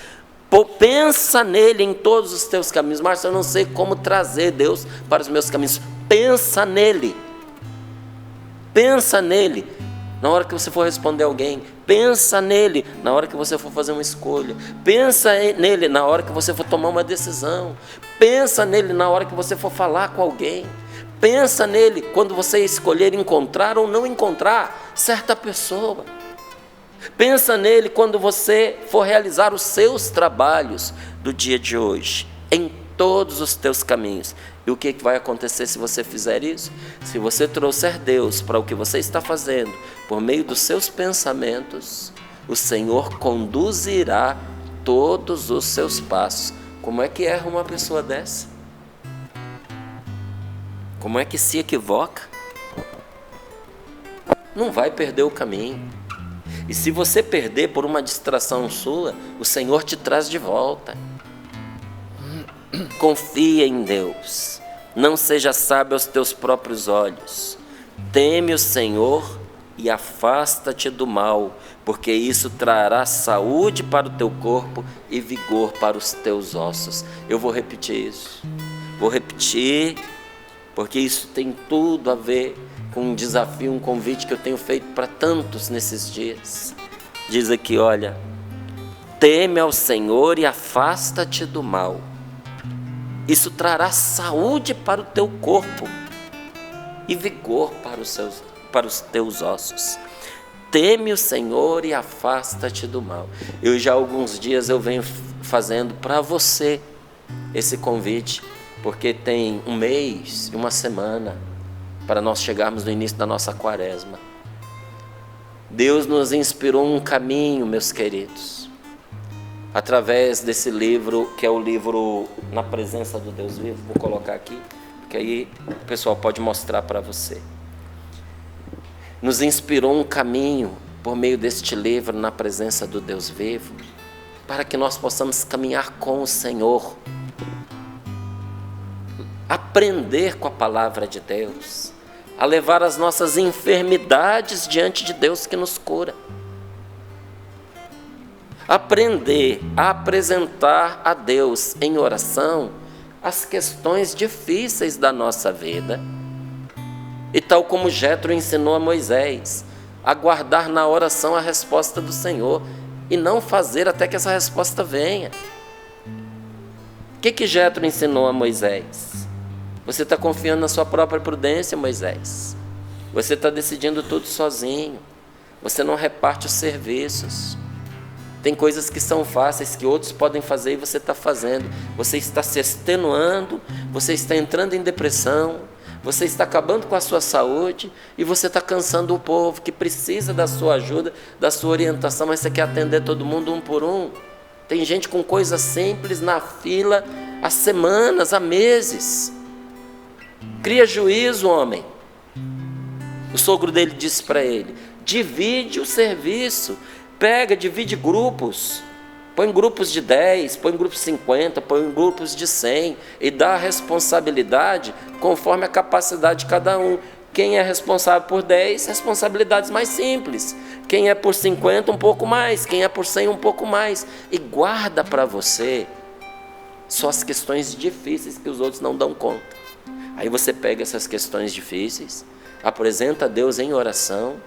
S5: Pensa nele em todos os teus caminhos. Márcio, eu não sei como trazer Deus para os meus caminhos. Pensa nele. Pensa nele na hora que você for responder alguém. Pensa nele na hora que você for fazer uma escolha. Pensa nele na hora que você for tomar uma decisão. Pensa nele na hora que você for falar com alguém. Pensa nele quando você escolher encontrar ou não encontrar certa pessoa. Pensa nele quando você for realizar os seus trabalhos do dia de hoje, em todos os teus caminhos. E o que vai acontecer se você fizer isso? Se você trouxer Deus para o que você está fazendo, por meio dos seus pensamentos, o Senhor conduzirá todos os seus passos. Como é que erra uma pessoa dessa? Como é que se equivoca? Não vai perder o caminho. E se você perder por uma distração sua, o Senhor te traz de volta. Confia em Deus. Não seja sábio aos teus próprios olhos. Teme o Senhor e afasta-te do mal, porque isso trará saúde para o teu corpo e vigor para os teus ossos. Eu vou repetir isso. Vou repetir, porque isso tem tudo a ver com um desafio, um convite que eu tenho feito para tantos nesses dias. Diz aqui, olha: teme ao Senhor e afasta-te do mal. Isso trará saúde para o teu corpo e vigor para os teus ossos. Teme o Senhor e afasta-te do mal. Eu já há alguns dias eu venho fazendo para você esse convite, porque tem um mês e uma semana para nós chegarmos no início da nossa quaresma. Deus nos inspirou um caminho, meus queridos, através desse livro, que é o livro Na Presença do Deus Vivo. Vou colocar aqui, porque aí o pessoal pode mostrar para você. Nos inspirou um caminho por meio deste livro, na presença do Deus vivo, para que nós possamos caminhar com o Senhor, aprender com a palavra de Deus, a levar as nossas enfermidades diante de Deus que nos cura. Aprender a apresentar a Deus em oração as questões difíceis da nossa vida. E tal como Jétro ensinou a Moisés, aguardar na oração a resposta do Senhor e não fazer até que essa resposta venha. O que Jétro ensinou a Moisés? Você está confiando na sua própria prudência, Moisés. Você está decidindo tudo sozinho. Você não reparte os serviços. Tem coisas que são fáceis, que outros podem fazer e você está fazendo. Você está se extenuando, você está entrando em depressão, você está acabando com a sua saúde e você está cansando o povo que precisa da sua ajuda, da sua orientação, mas você quer atender todo mundo um por um. Tem gente com coisas simples na fila há semanas, há meses. Cria juízo, homem. O sogro dele disse para ele: divide o serviço, divide grupos, põe grupos de 10, põe grupos de 50, põe grupos de 100 e dá a responsabilidade conforme a capacidade de cada um. Quem é responsável por 10, responsabilidades mais simples. Quem é por 50, um pouco mais. Quem é por 100, um pouco mais. E guarda para você só as questões difíceis que os outros não dão conta. Aí você pega essas questões difíceis, apresenta a Deus em oração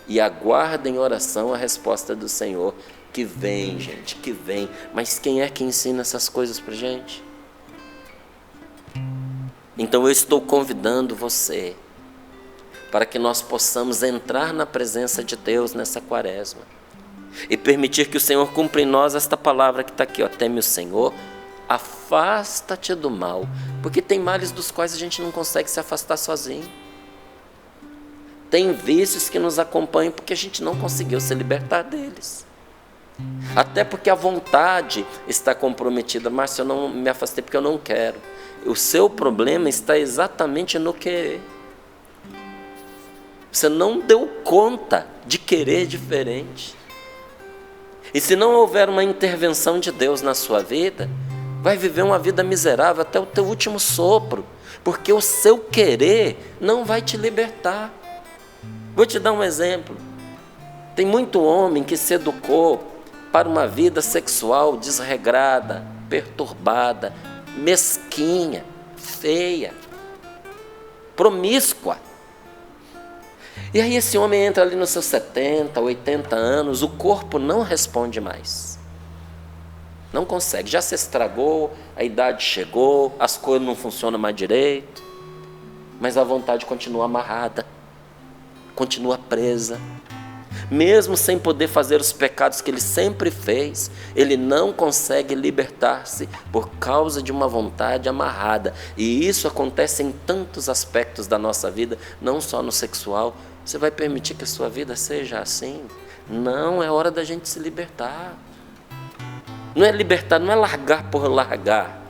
S5: e aguarda em oração a resposta do Senhor, que vem, gente, que vem. Mas quem é que ensina essas coisas para gente? Então eu estou convidando você para que nós possamos entrar na presença de Deus nessa quaresma e permitir que o Senhor cumpra em nós esta palavra que está aqui, ó: teme o Senhor, afasta-te do mal, porque tem males dos quais a gente não consegue se afastar sozinho. Tem vícios que nos acompanham porque a gente não conseguiu se libertar deles. Até porque a vontade está comprometida. Márcio, eu não me afastei porque eu não quero. O seu problema está exatamente no querer. Você não deu conta de querer diferente. E se não houver uma intervenção de Deus na sua vida, vai viver uma vida miserável até o teu último sopro, porque o seu querer não vai te libertar. Vou te dar um exemplo. Tem muito homem que se educou para uma vida sexual desregrada, perturbada, mesquinha, feia, promíscua. E aí esse homem entra ali nos seus 70, 80 anos, o corpo não responde mais. Não consegue, já se estragou, a idade chegou, as coisas não funcionam mais direito, mas a vontade continua amarrada, continua presa. Mesmo sem poder fazer os pecados que ele sempre fez, ele não consegue libertar-se por causa de uma vontade amarrada. E isso acontece em tantos aspectos da nossa vida, não só no sexual. Você vai permitir que a sua vida seja assim? Não, é hora da gente se libertar. Não é libertar, não é largar por largar.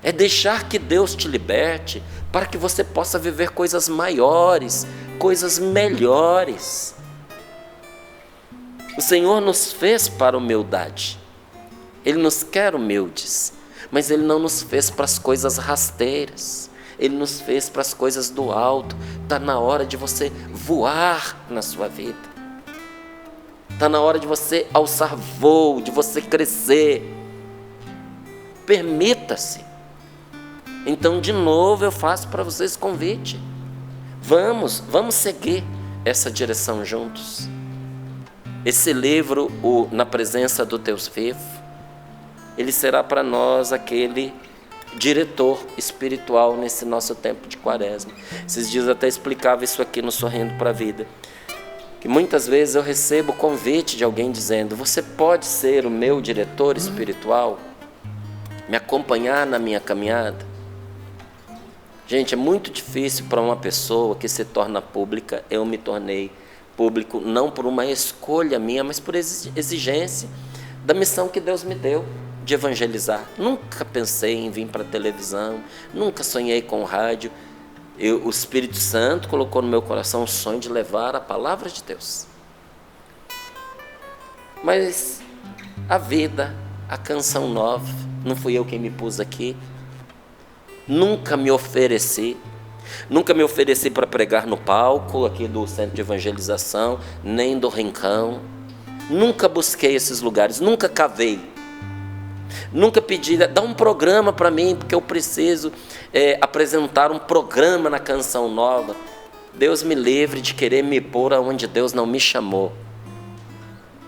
S5: É deixar que Deus te liberte para que você possa viver coisas maiores, coisas melhores. O Senhor nos fez para humildade. Ele nos quer humildes, mas Ele não nos fez para as coisas rasteiras. Ele nos fez para as coisas do alto. Está na hora de você voar na sua vida. Está na hora de você alçar voo, de você crescer. Permita-se. Então, de novo, eu faço para vocês convite. Vamos seguir essa direção juntos. Esse livro, Na Presença do Deus Vivo, ele será para nós aquele diretor espiritual nesse nosso tempo de quaresma. Esses dias eu até explicava isso aqui no Sorrindo para a Vida, que muitas vezes eu recebo o convite de alguém dizendo: você pode ser o meu diretor espiritual? Me acompanhar na minha caminhada? Gente, é muito difícil para uma pessoa que se torna pública. Eu me tornei público não por uma escolha minha, mas por exigência da missão que Deus me deu de evangelizar. Nunca pensei em vir para a televisão, nunca sonhei com rádio. O Espírito Santo colocou no meu coração o sonho de levar a palavra de Deus. Mas a vida, a canção nova, não fui eu quem me pus aqui. Nunca me ofereci para pregar no palco aqui do Centro de Evangelização, nem do Rincão. Nunca busquei esses lugares, nunca cavei. Nunca pedi, dá um programa para mim, porque eu preciso apresentar um programa na canção nova. Deus me livre de querer me pôr aonde Deus não me chamou.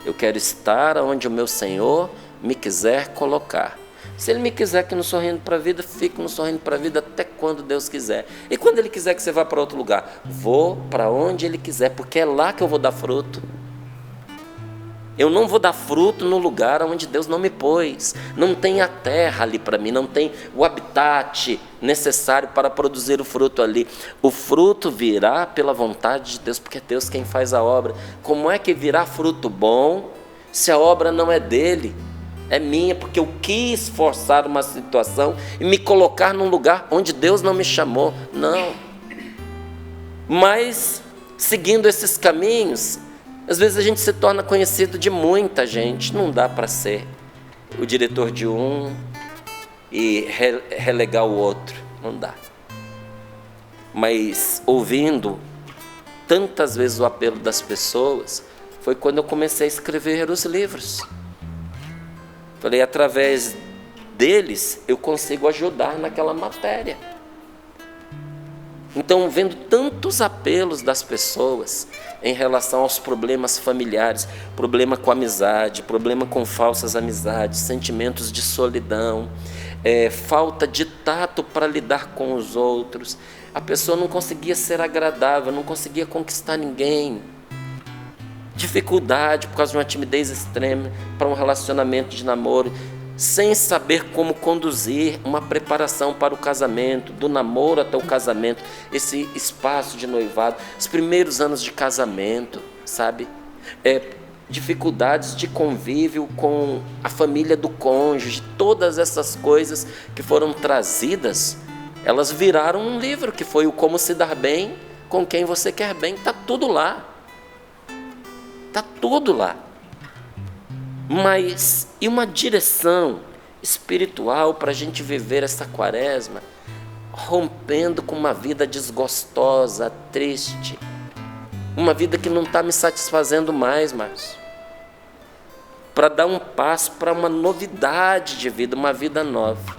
S5: Eu quero estar onde o meu Senhor me quiser colocar. Se Ele me quiser aqui no Sorrindo para a Vida, fico no Sorrindo para a Vida até quando Deus quiser. E quando Ele quiser que você vá para outro lugar, vou para onde Ele quiser, porque é lá que eu vou dar fruto. Eu não vou dar fruto no lugar onde Deus não me pôs. Não tem a terra ali para mim, não tem o habitat necessário para produzir o fruto ali. O fruto virá pela vontade de Deus, porque é Deus quem faz a obra. Como é que virá fruto bom se a obra não é dele? É minha, porque eu quis forçar uma situação e me colocar num lugar onde Deus não me chamou. Não. Mas, seguindo esses caminhos, às vezes a gente se torna conhecido de muita gente. Não dá para ser o diretor de um e relegar o outro. Não dá. Mas ouvindo tantas vezes o apelo das pessoas, foi quando eu comecei a escrever os livros. Falei, através deles eu consigo ajudar naquela matéria. Então, vendo tantos apelos das pessoas em relação aos problemas familiares, problema com amizade, problema com falsas amizades, sentimentos de solidão, falta de tato para lidar com os outros, a pessoa não conseguia ser agradável, não conseguia conquistar ninguém, dificuldade por causa de uma timidez extrema para um relacionamento de namoro, sem saber como conduzir uma preparação para o casamento, do namoro até o casamento, esse espaço de noivado, os primeiros anos de casamento, sabe? Dificuldades de convívio com a família do cônjuge, todas essas coisas que foram trazidas, elas viraram um livro que foi o Como Se Dar Bem com Quem Você Quer Bem. Está tudo lá. Está tudo lá. Mas, e uma direção espiritual para a gente viver essa quaresma, rompendo com uma vida desgostosa, triste, uma vida que não está me satisfazendo mais, Márcio, para dar um passo para uma novidade de vida, uma vida nova.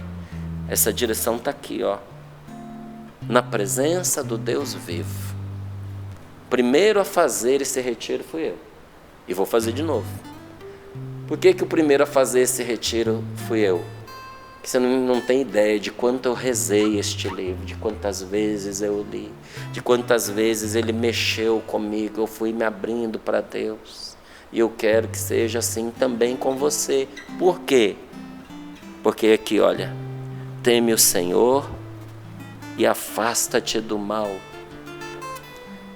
S5: Essa direção está aqui, ó, na presença do Deus vivo. Primeiro a fazer esse retiro fui eu, e vou fazer de novo. Por que o primeiro a fazer esse retiro fui eu? Porque você não tem ideia de quanto eu rezei este livro, de quantas vezes eu li, de quantas vezes ele mexeu comigo, eu fui me abrindo para Deus. E eu quero que seja assim também com você. Por quê? Porque aqui, olha, teme o Senhor e afasta-te do mal.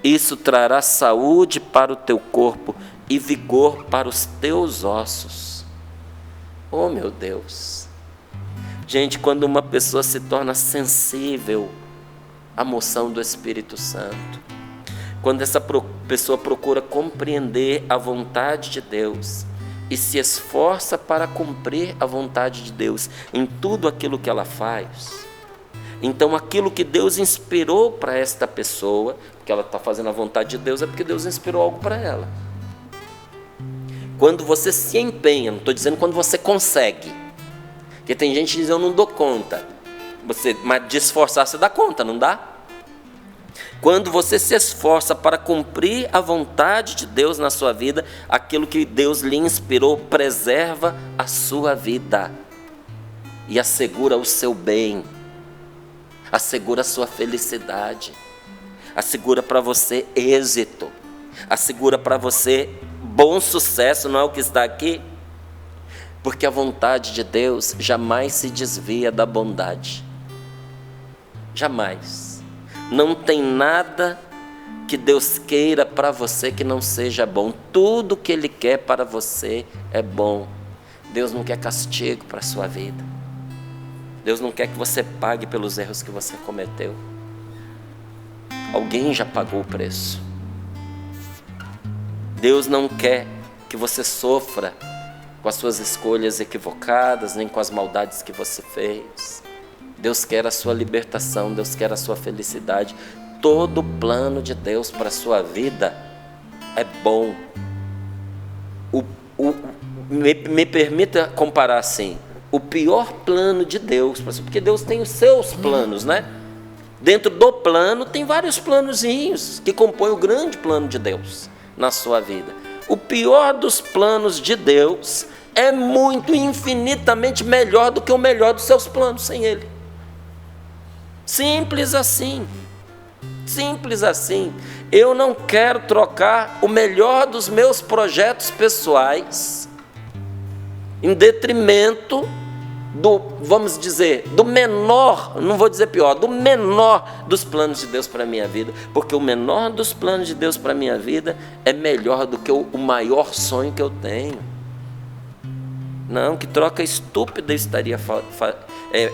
S5: Isso trará saúde para o teu corpo e vigor para os teus ossos. Oh, meu Deus! Gente, quando uma pessoa se torna sensível à moção do Espírito Santo, quando essa pessoa procura compreender a vontade de Deus e se esforça para cumprir a vontade de Deus em tudo aquilo que ela faz, então aquilo que Deus inspirou para esta pessoa, porque ela está fazendo a vontade de Deus, é porque Deus inspirou algo para ela. Quando você se empenha, não estou dizendo quando você consegue, porque tem gente que diz, eu não dou conta, mas de esforçar você dá conta, não dá? Quando você se esforça para cumprir a vontade de Deus na sua vida, aquilo que Deus lhe inspirou preserva a sua vida e assegura o seu bem, assegura a sua felicidade, assegura para você êxito, assegura para você bom sucesso, não é o que está aqui? Porque a vontade de Deus jamais se desvia da bondade. Jamais. Não tem nada que Deus queira para você que não seja bom. Tudo que Ele quer para você é bom. Deus não quer castigo para a sua vida. Deus não quer que você pague pelos erros que você cometeu. Alguém já pagou o preço. Deus não quer que você sofra com as suas escolhas equivocadas, nem com as maldades que você fez. Deus quer a sua libertação, Deus quer a sua felicidade. Todo plano de Deus para a sua vida é bom. Me permita comparar assim, o pior plano de Deus, porque Deus tem os seus planos, né? Dentro do plano tem vários planozinhos que compõem o grande plano de Deus na sua vida. O pior dos planos de Deus é muito, infinitamente melhor do que o melhor dos seus planos sem Ele. Simples assim. Simples assim. Eu não quero trocar o melhor dos meus projetos pessoais em detrimento do, vamos dizer, do menor, não vou dizer pior, do menor dos planos de Deus para a minha vida, porque o menor dos planos de Deus para a minha vida é melhor do que o maior sonho que eu tenho. Não, que troca estúpida eu estaria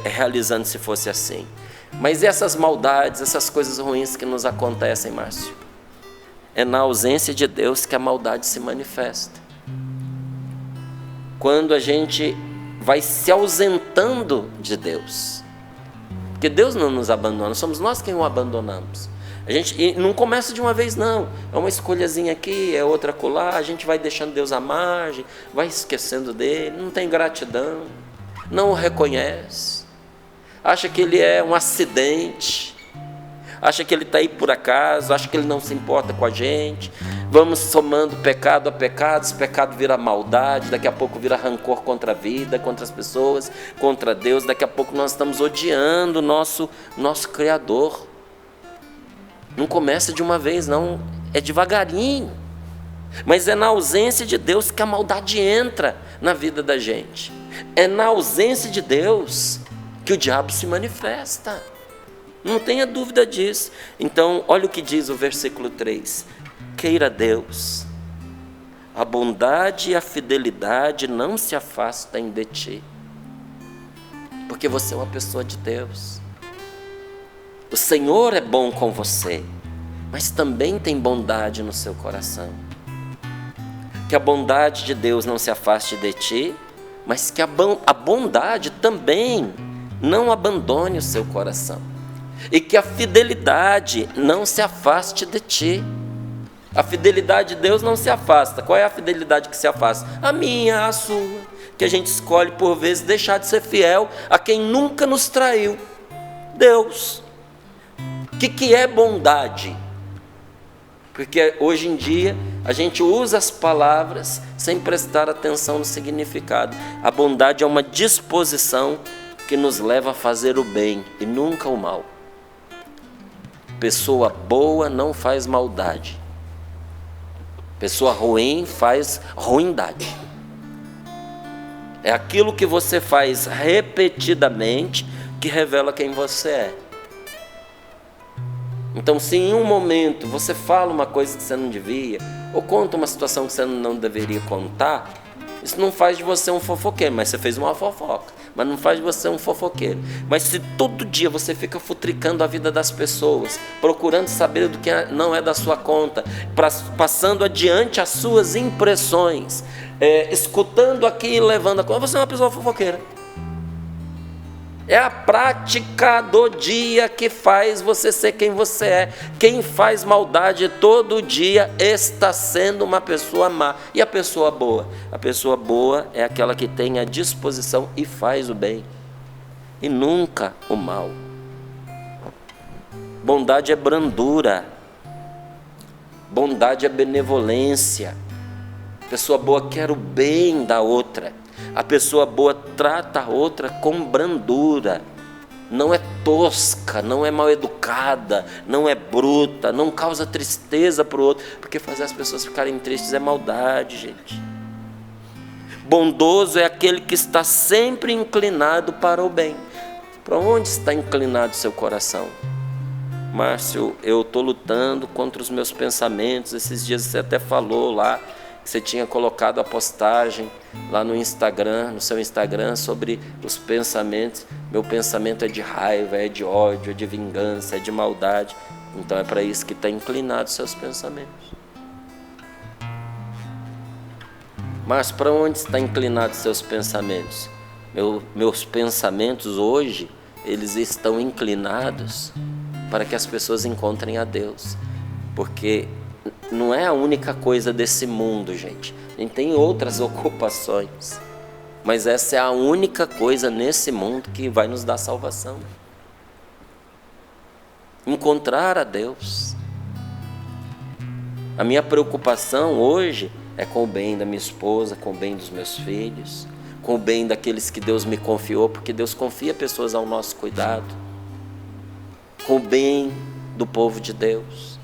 S5: realizando se fosse assim. Mas essas maldades, essas coisas ruins que nos acontecem, Márcio, é na ausência de Deus que a maldade se manifesta. Quando a gente vai se ausentando de Deus, porque Deus não nos abandona, somos nós quem o abandonamos. E não começa de uma vez não, é uma escolhazinha aqui, é outra acolá, a gente vai deixando Deus à margem, vai esquecendo dele, não tem gratidão, não o reconhece, acha que ele é um acidente, acha que ele está aí por acaso, acha que ele não se importa com a gente. Vamos somando pecado a pecado, esse pecado vira maldade, daqui a pouco vira rancor contra a vida, contra as pessoas, contra Deus, daqui a pouco nós estamos odiando o nosso Criador. Não começa de uma vez não, é devagarinho, mas é na ausência de Deus que a maldade entra na vida da gente, é na ausência de Deus que o diabo se manifesta, não tenha dúvida disso. Então olha o que diz o versículo 3, queira Deus, a bondade e a fidelidade não se afastem de ti, porque você é uma pessoa de Deus. O Senhor é bom com você, mas também tem bondade no seu coração. Que a bondade de Deus não se afaste de ti, mas que a bondade também não abandone o seu coração. E que a fidelidade não se afaste de ti. A fidelidade de Deus não se afasta. Qual é a fidelidade que se afasta? A minha, a sua. Que a gente escolhe por vezes deixar de ser fiel a quem nunca nos traiu. Deus. O que é bondade? Porque hoje em dia a gente usa as palavras sem prestar atenção no significado. A bondade é uma disposição que nos leva a fazer o bem e nunca o mal. Pessoa boa não faz maldade. Pessoa ruim faz ruindade. É aquilo que você faz repetidamente que revela quem você é. Então, se em um momento você fala uma coisa que você não devia, ou conta uma situação que você não deveria contar, isso não faz de você um fofoqueiro, mas você fez uma fofoca, mas não faz de você um fofoqueiro. Mas se todo dia você fica futricando a vida das pessoas, procurando saber do que não é da sua conta, passando adiante as suas impressões, escutando aqui e levando a conta, você é uma pessoa fofoqueira. É a prática do dia que faz você ser quem você é. Quem faz maldade todo dia está sendo uma pessoa má. E a pessoa boa? A pessoa boa é aquela que tem a disposição e faz o bem, e nunca o mal. Bondade é brandura. Bondade é benevolência. A pessoa boa quer o bem da outra. A pessoa boa trata a outra com brandura, não é tosca, não é mal educada, não é bruta, não causa tristeza para o outro, porque fazer as pessoas ficarem tristes é maldade, gente. Bondoso é aquele que está sempre inclinado para o bem. Para onde está inclinado o seu coração? Márcio, eu estou lutando contra os meus pensamentos. Esses dias você até falou lá, você tinha colocado a postagem lá no Instagram, no seu Instagram, sobre os pensamentos. Meu pensamento é de raiva, é de ódio, é de vingança, é de maldade. Então é para isso que está inclinado os seus pensamentos. Mas para onde está inclinado os seus pensamentos? Meus pensamentos hoje, eles estão inclinados para que as pessoas encontrem a Deus. Porque não é a única coisa desse mundo, gente. A gente tem outras ocupações. Mas essa é a única coisa nesse mundo que vai nos dar salvação. Encontrar a Deus. A minha preocupação hoje é com o bem da minha esposa, com o bem dos meus filhos, com o bem daqueles que Deus me confiou, porque Deus confia pessoas ao nosso cuidado, com o bem do povo de Deus.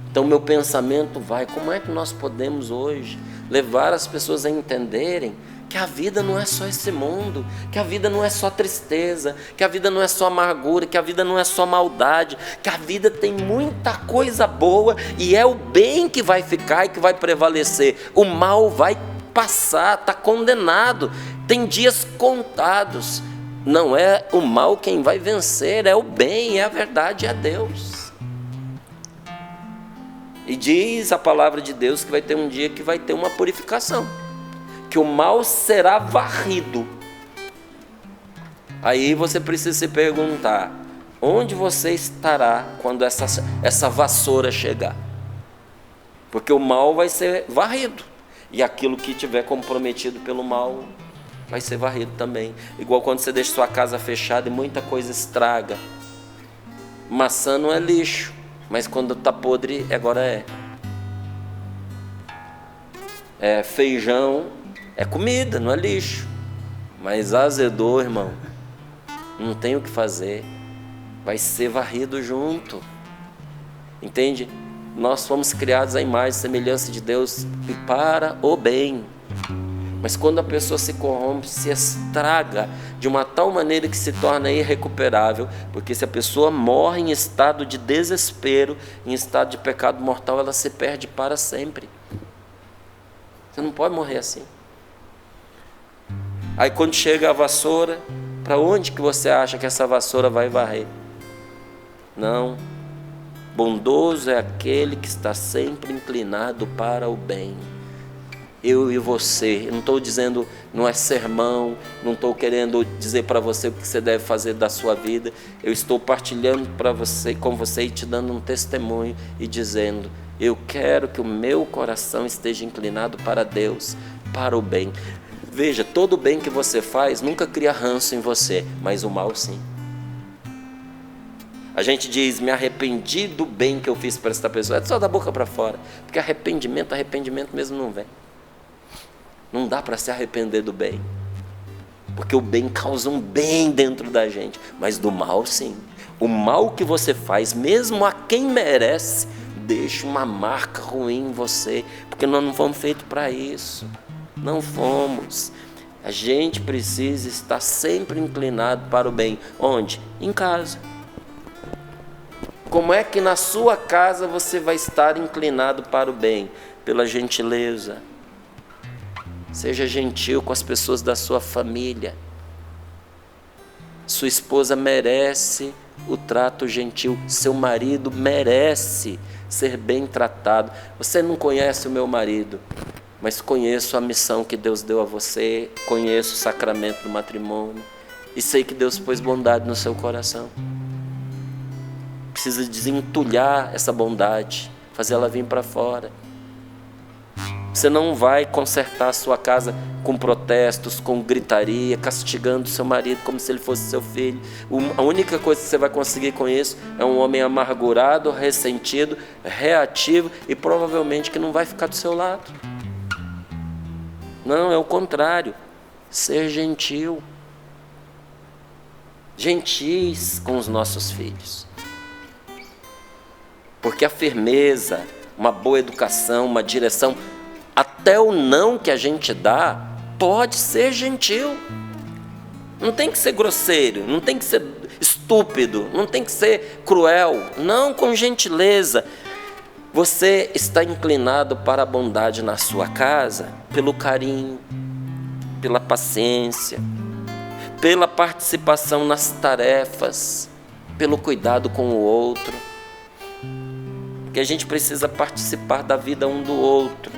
S5: Então meu pensamento vai, como é que nós podemos hoje levar as pessoas a entenderem que a vida não é só esse mundo, que a vida não é só tristeza, que a vida não é só amargura, que a vida não é só maldade, que a vida tem muita coisa boa e é o bem que vai ficar e que vai prevalecer. O mal vai passar, está condenado, tem dias contados. Não é o mal quem vai vencer, é o bem, é a verdade, é Deus. E diz a palavra de Deus que vai ter um dia que vai ter uma purificação, que o mal será varrido. Aí você precisa se perguntar, onde você estará quando essa vassoura chegar? Porque o mal vai ser varrido, e aquilo que tiver comprometido pelo mal vai ser varrido também. Igual quando você deixa sua casa fechada e muita coisa estraga. Maçã não é lixo, mas quando está podre, agora é. Feijão é comida, não é lixo. Mas azedou, irmão, não tem o que fazer. Vai ser varrido junto. Entende? Nós fomos criados à imagem e semelhança de Deus e para o bem. Mas quando a pessoa se corrompe, se estraga de uma tal maneira que se torna irrecuperável, porque se a pessoa morre em estado de desespero, em estado de pecado mortal, ela se perde para sempre. Você não pode morrer assim. Aí quando chega a vassoura, para onde que você acha que essa vassoura vai varrer? Não. Bondoso é aquele que está sempre inclinado para o bem. Eu e você, eu não estou dizendo, não é sermão, não estou querendo dizer para você o que você deve fazer da sua vida. Eu estou partilhando com você e te dando um testemunho e dizendo, eu quero que o meu coração esteja inclinado para Deus, para o bem. Veja, todo o bem que você faz nunca cria ranço em você, mas o mal sim. A gente diz, me arrependi do bem que eu fiz para esta pessoa. É só da boca para fora, porque arrependimento mesmo não vem. Não dá para se arrepender do bem, porque o bem causa um bem dentro da gente, mas do mal sim. O mal que você faz, mesmo a quem merece, deixa uma marca ruim em você, porque nós não fomos feitos para isso, não fomos. A gente precisa estar sempre inclinado para o bem. Onde? Em casa. Como é que na sua casa você vai estar inclinado para o bem? Pela gentileza. Seja gentil com as pessoas da sua família. Sua esposa merece o trato gentil. Seu marido merece ser bem tratado. Você não conhece o meu marido, mas conheço a missão que Deus deu a você. Conheço o sacramento do matrimônio. E sei que Deus pôs bondade no seu coração. Precisa desentulhar essa bondade, fazer ela vir para fora. Você não vai consertar a sua casa com protestos, com gritaria, castigando seu marido como se ele fosse seu filho. A única coisa que você vai conseguir com isso é um homem amargurado, ressentido, reativo e provavelmente que não vai ficar do seu lado. Não, é o contrário. Ser gentil. Gentis com os nossos filhos. Porque a firmeza, uma boa educação, uma direção, até o não que a gente dá, pode ser gentil. Não tem que ser grosseiro, não tem que ser estúpido, não tem que ser cruel. Não, com gentileza. Você está inclinado para a bondade na sua casa pelo carinho, pela paciência, pela participação nas tarefas, pelo cuidado com o outro. que a gente precisa participar da vida um do outro.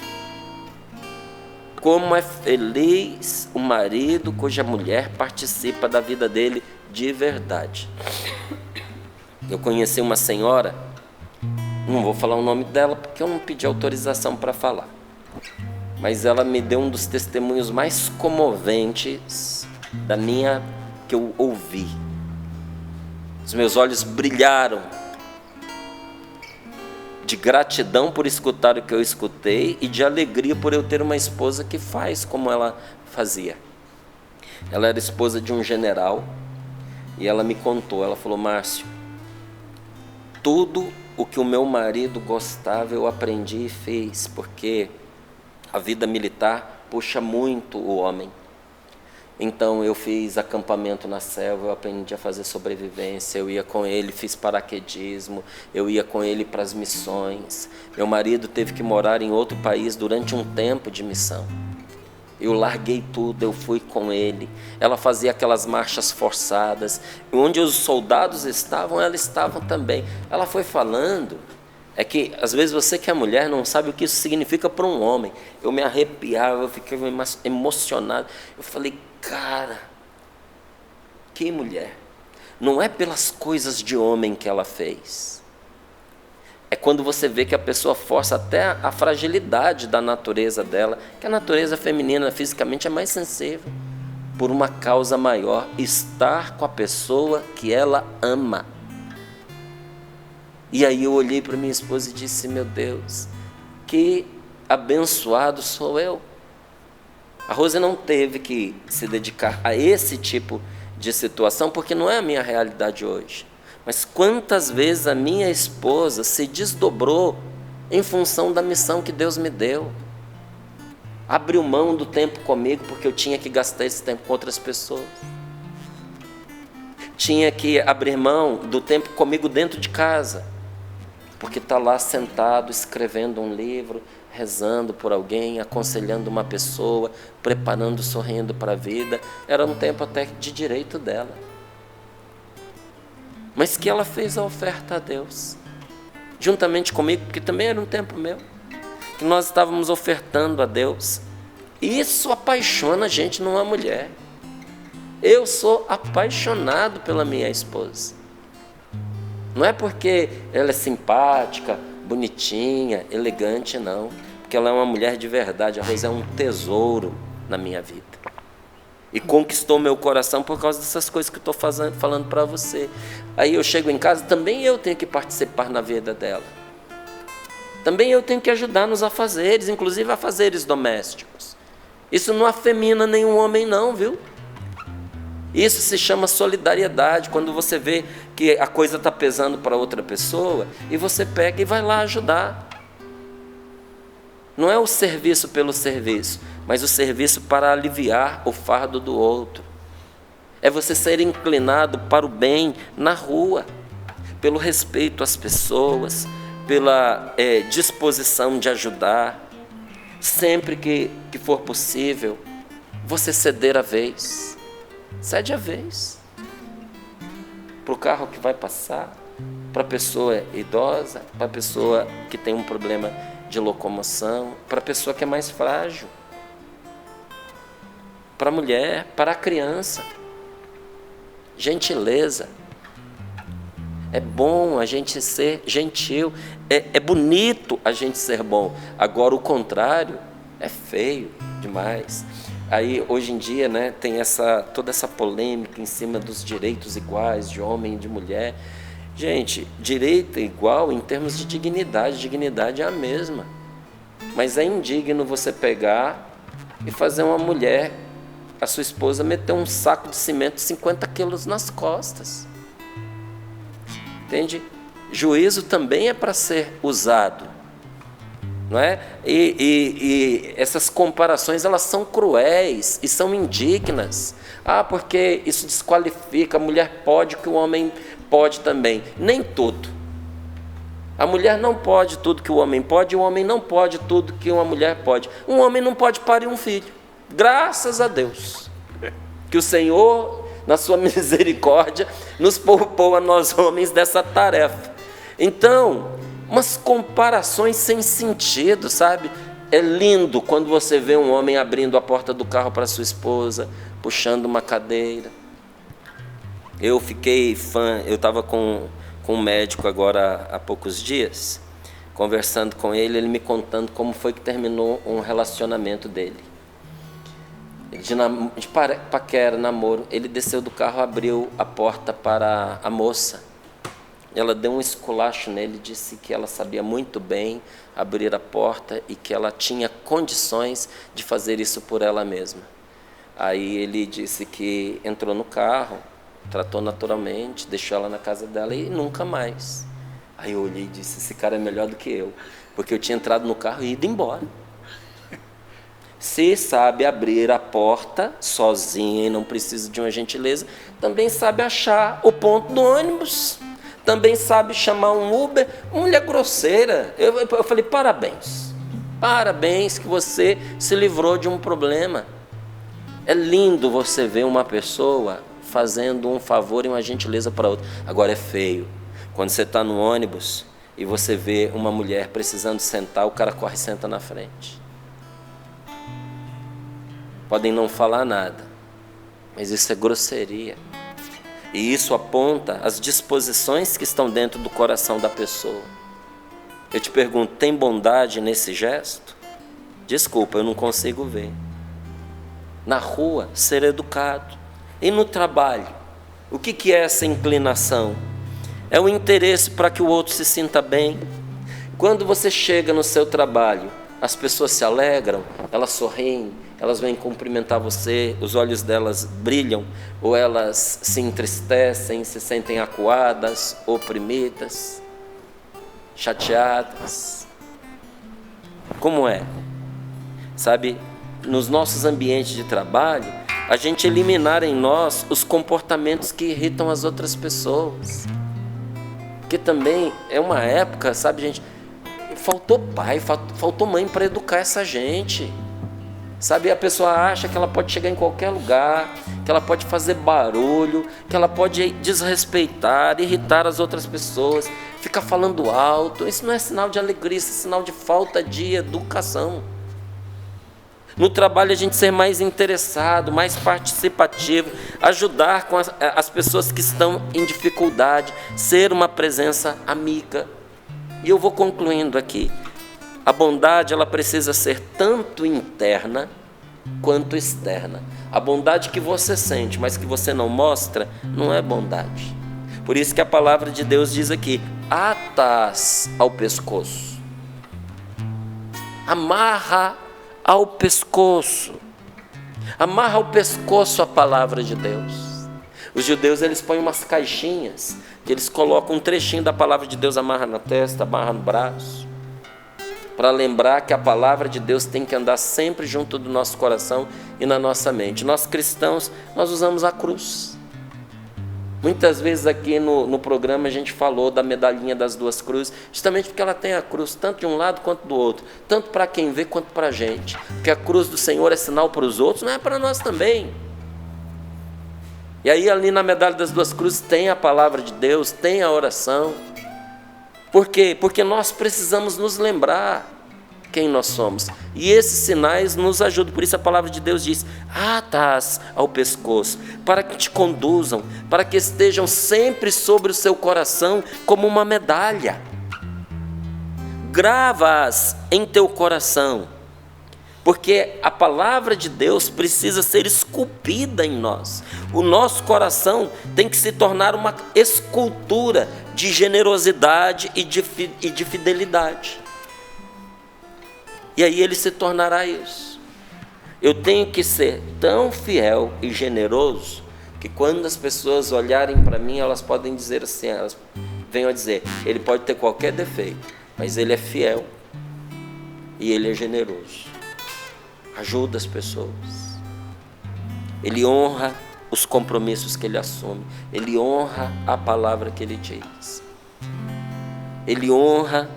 S5: Como é feliz o marido cuja mulher participa da vida dele de verdade. Eu conheci uma senhora, não vou falar o nome dela porque eu não pedi autorização para falar, mas ela me deu um dos testemunhos mais comoventes que eu ouvi. Os meus olhos brilharam de gratidão por escutar o que eu escutei e de alegria por eu ter uma esposa que faz como ela fazia. Ela era esposa de um general e ela me contou, ela falou: Márcio, tudo o que o meu marido gostava eu aprendi e fiz, porque a vida militar puxa muito o homem. Então eu fiz acampamento na selva, eu aprendi a fazer sobrevivência, eu ia com ele, fiz paraquedismo, eu ia com ele para as missões. Meu marido teve que morar em outro país durante um tempo de missão. Eu larguei tudo, eu fui com ele. Ela fazia aquelas marchas forçadas, onde os soldados estavam, ela estava também. Ela foi falando, é que às vezes você que é mulher não sabe o que isso significa para um homem. Eu me arrepiava, eu ficava emocionado. Eu falei: cara, que mulher. Não é pelas coisas de homem que ela fez. É quando você vê que a pessoa força até a fragilidade da natureza dela, que a natureza feminina fisicamente é mais sensível, por uma causa maior, estar com a pessoa que ela ama. E aí eu olhei para minha esposa e disse: meu Deus, que abençoado sou eu. A Rose não teve que se dedicar a esse tipo de situação, porque não é a minha realidade hoje. Mas quantas vezes a minha esposa se desdobrou em função da missão que Deus me deu. Abriu mão do tempo comigo, porque eu tinha que gastar esse tempo com outras pessoas. Tinha que abrir mão do tempo comigo dentro de casa, porque está lá sentado, escrevendo um livro, rezando por alguém, aconselhando uma pessoa, preparando, sorrindo para a vida. Era um tempo até de direito dela. Mas que ela fez a oferta a Deus, juntamente comigo, porque também era um tempo meu, que nós estávamos ofertando a Deus. Isso apaixona a gente numa mulher. Eu sou apaixonado pela minha esposa. Não é porque ela é simpática, bonitinha, elegante, não. Porque ela é uma mulher de verdade. A Rose é um tesouro na minha vida. E conquistou meu coração por causa dessas coisas que eu estou falando para você. Aí eu chego em casa, também eu tenho que participar na vida dela. Também eu tenho que ajudar nos afazeres, inclusive afazeres domésticos. Isso não afemina nenhum homem não, viu? Isso se chama solidariedade, quando você vê que a coisa está pesando para outra pessoa e você pega e vai lá ajudar. Não é o serviço pelo serviço, mas o serviço para aliviar o fardo do outro. É você ser inclinado para o bem na rua, pelo respeito às pessoas, pela disposição de ajudar. Sempre que for possível, você ceder a vez. Cede a vez. Para o carro que vai passar, para a pessoa idosa, para a pessoa que tem um problema de locomoção, para a pessoa que é mais frágil, para a mulher, para a criança. Gentileza. É bom a gente ser gentil, é bonito a gente ser bom. Agora o contrário é feio demais. Aí hoje em dia, né, tem toda essa polêmica em cima dos direitos iguais de homem e de mulher. Gente, direito é igual em termos de dignidade. Dignidade é a mesma. Mas é indigno você pegar e fazer uma mulher, a sua esposa, meter um saco de cimento 50 quilos nas costas. Entende? Juízo também é para ser usado, não é? E essas comparações, elas são cruéis e são indignas. Porque isso desqualifica, a mulher pode o que o homem pode também. Nem tudo. A mulher não pode tudo que o homem pode, e o homem não pode tudo que uma mulher pode. Um homem não pode parir um filho. Graças a Deus. Que o Senhor, na sua misericórdia, nos poupou a nós homens dessa tarefa. Então, umas comparações sem sentido, sabe? É lindo quando você vê um homem abrindo a porta do carro para sua esposa, puxando uma cadeira. Eu fiquei fã, eu estava com um médico agora há poucos dias, conversando com ele, ele me contando como foi que terminou um relacionamento dele. De paquera, namoro, ele desceu do carro, abriu a porta para a moça. Ela deu um esculacho nele, disse que ela sabia muito bem abrir a porta e que ela tinha condições de fazer isso por ela mesma. Aí ele disse que entrou no carro, tratou naturalmente, deixou ela na casa dela e nunca mais. Aí eu olhei e disse, esse cara é melhor do que eu, porque eu tinha entrado no carro e ido embora. Se sabe abrir a porta sozinha e não precisa de uma gentileza, também sabe achar o ponto do ônibus, também sabe chamar um Uber. Mulher grosseira. Eu falei, parabéns, parabéns que você se livrou de um problema. É lindo você ver uma pessoa fazendo um favor e uma gentileza para outra. Agora é feio quando você está no ônibus e você vê uma mulher precisando sentar, o cara corre e senta na frente. Podem não falar nada, mas isso é grosseria. E isso aponta as disposições que estão dentro do coração da pessoa. Eu te pergunto, tem bondade nesse gesto? Desculpa, eu não consigo ver. Na rua, ser educado. E no trabalho, o que é essa inclinação? É o interesse para que o outro se sinta bem. Quando você chega no seu trabalho, as pessoas se alegram, elas sorriem, elas vêm cumprimentar você, os olhos delas brilham, ou elas se entristecem, se sentem acuadas, oprimidas, chateadas. Como é? Sabe, nos nossos ambientes de trabalho, a gente eliminar em nós os comportamentos que irritam as outras pessoas. Porque também é uma época, sabe, gente, faltou pai, faltou mãe para educar essa gente. Sabe, a pessoa acha que ela pode chegar em qualquer lugar, que ela pode fazer barulho, que ela pode desrespeitar, irritar as outras pessoas, ficar falando alto. Isso não é sinal de alegria, isso é sinal de falta de educação. No trabalho a gente ser mais interessado, mais participativo, ajudar com as pessoas que estão em dificuldade, ser uma presença amiga. E eu vou concluindo aqui. A bondade, ela precisa ser tanto interna quanto externa. A bondade que você sente, mas que você não mostra, não é bondade. Por isso que a palavra de Deus diz aqui, atas ao pescoço. Amarra ao pescoço. Amarra ao pescoço a palavra de Deus. Os judeus, eles põem umas caixinhas, que eles colocam um trechinho da palavra de Deus, amarra na testa, amarra no braço, para lembrar que a palavra de Deus tem que andar sempre junto do nosso coração e na nossa mente. Nós cristãos, nós usamos a cruz. Muitas vezes aqui no programa a gente falou da medalhinha das duas cruzes, justamente porque ela tem a cruz tanto de um lado quanto do outro, tanto para quem vê quanto para a gente. Porque a cruz do Senhor é sinal para os outros, não é para nós também. E aí ali na medalha das duas cruzes tem a palavra de Deus, tem a oração. Por quê? Porque nós precisamos nos lembrar quem nós somos. E esses sinais nos ajudam. Por isso a palavra de Deus diz, atas ao pescoço, para que te conduzam, para que estejam sempre sobre o seu coração como uma medalha. Grava-as em teu coração, porque a palavra de Deus precisa ser esculpida em nós. O nosso coração tem que se tornar uma escultura de generosidade e de fidelidade. E aí ele se tornará isso. Eu tenho que ser tão fiel e generoso que quando as pessoas olharem para mim, elas podem dizer assim, elas venham a dizer, ele pode ter qualquer defeito, mas ele é fiel e ele é generoso. Ajuda as pessoas. Ele honra os compromissos que ele assume. Ele honra a palavra que ele diz. Ele honra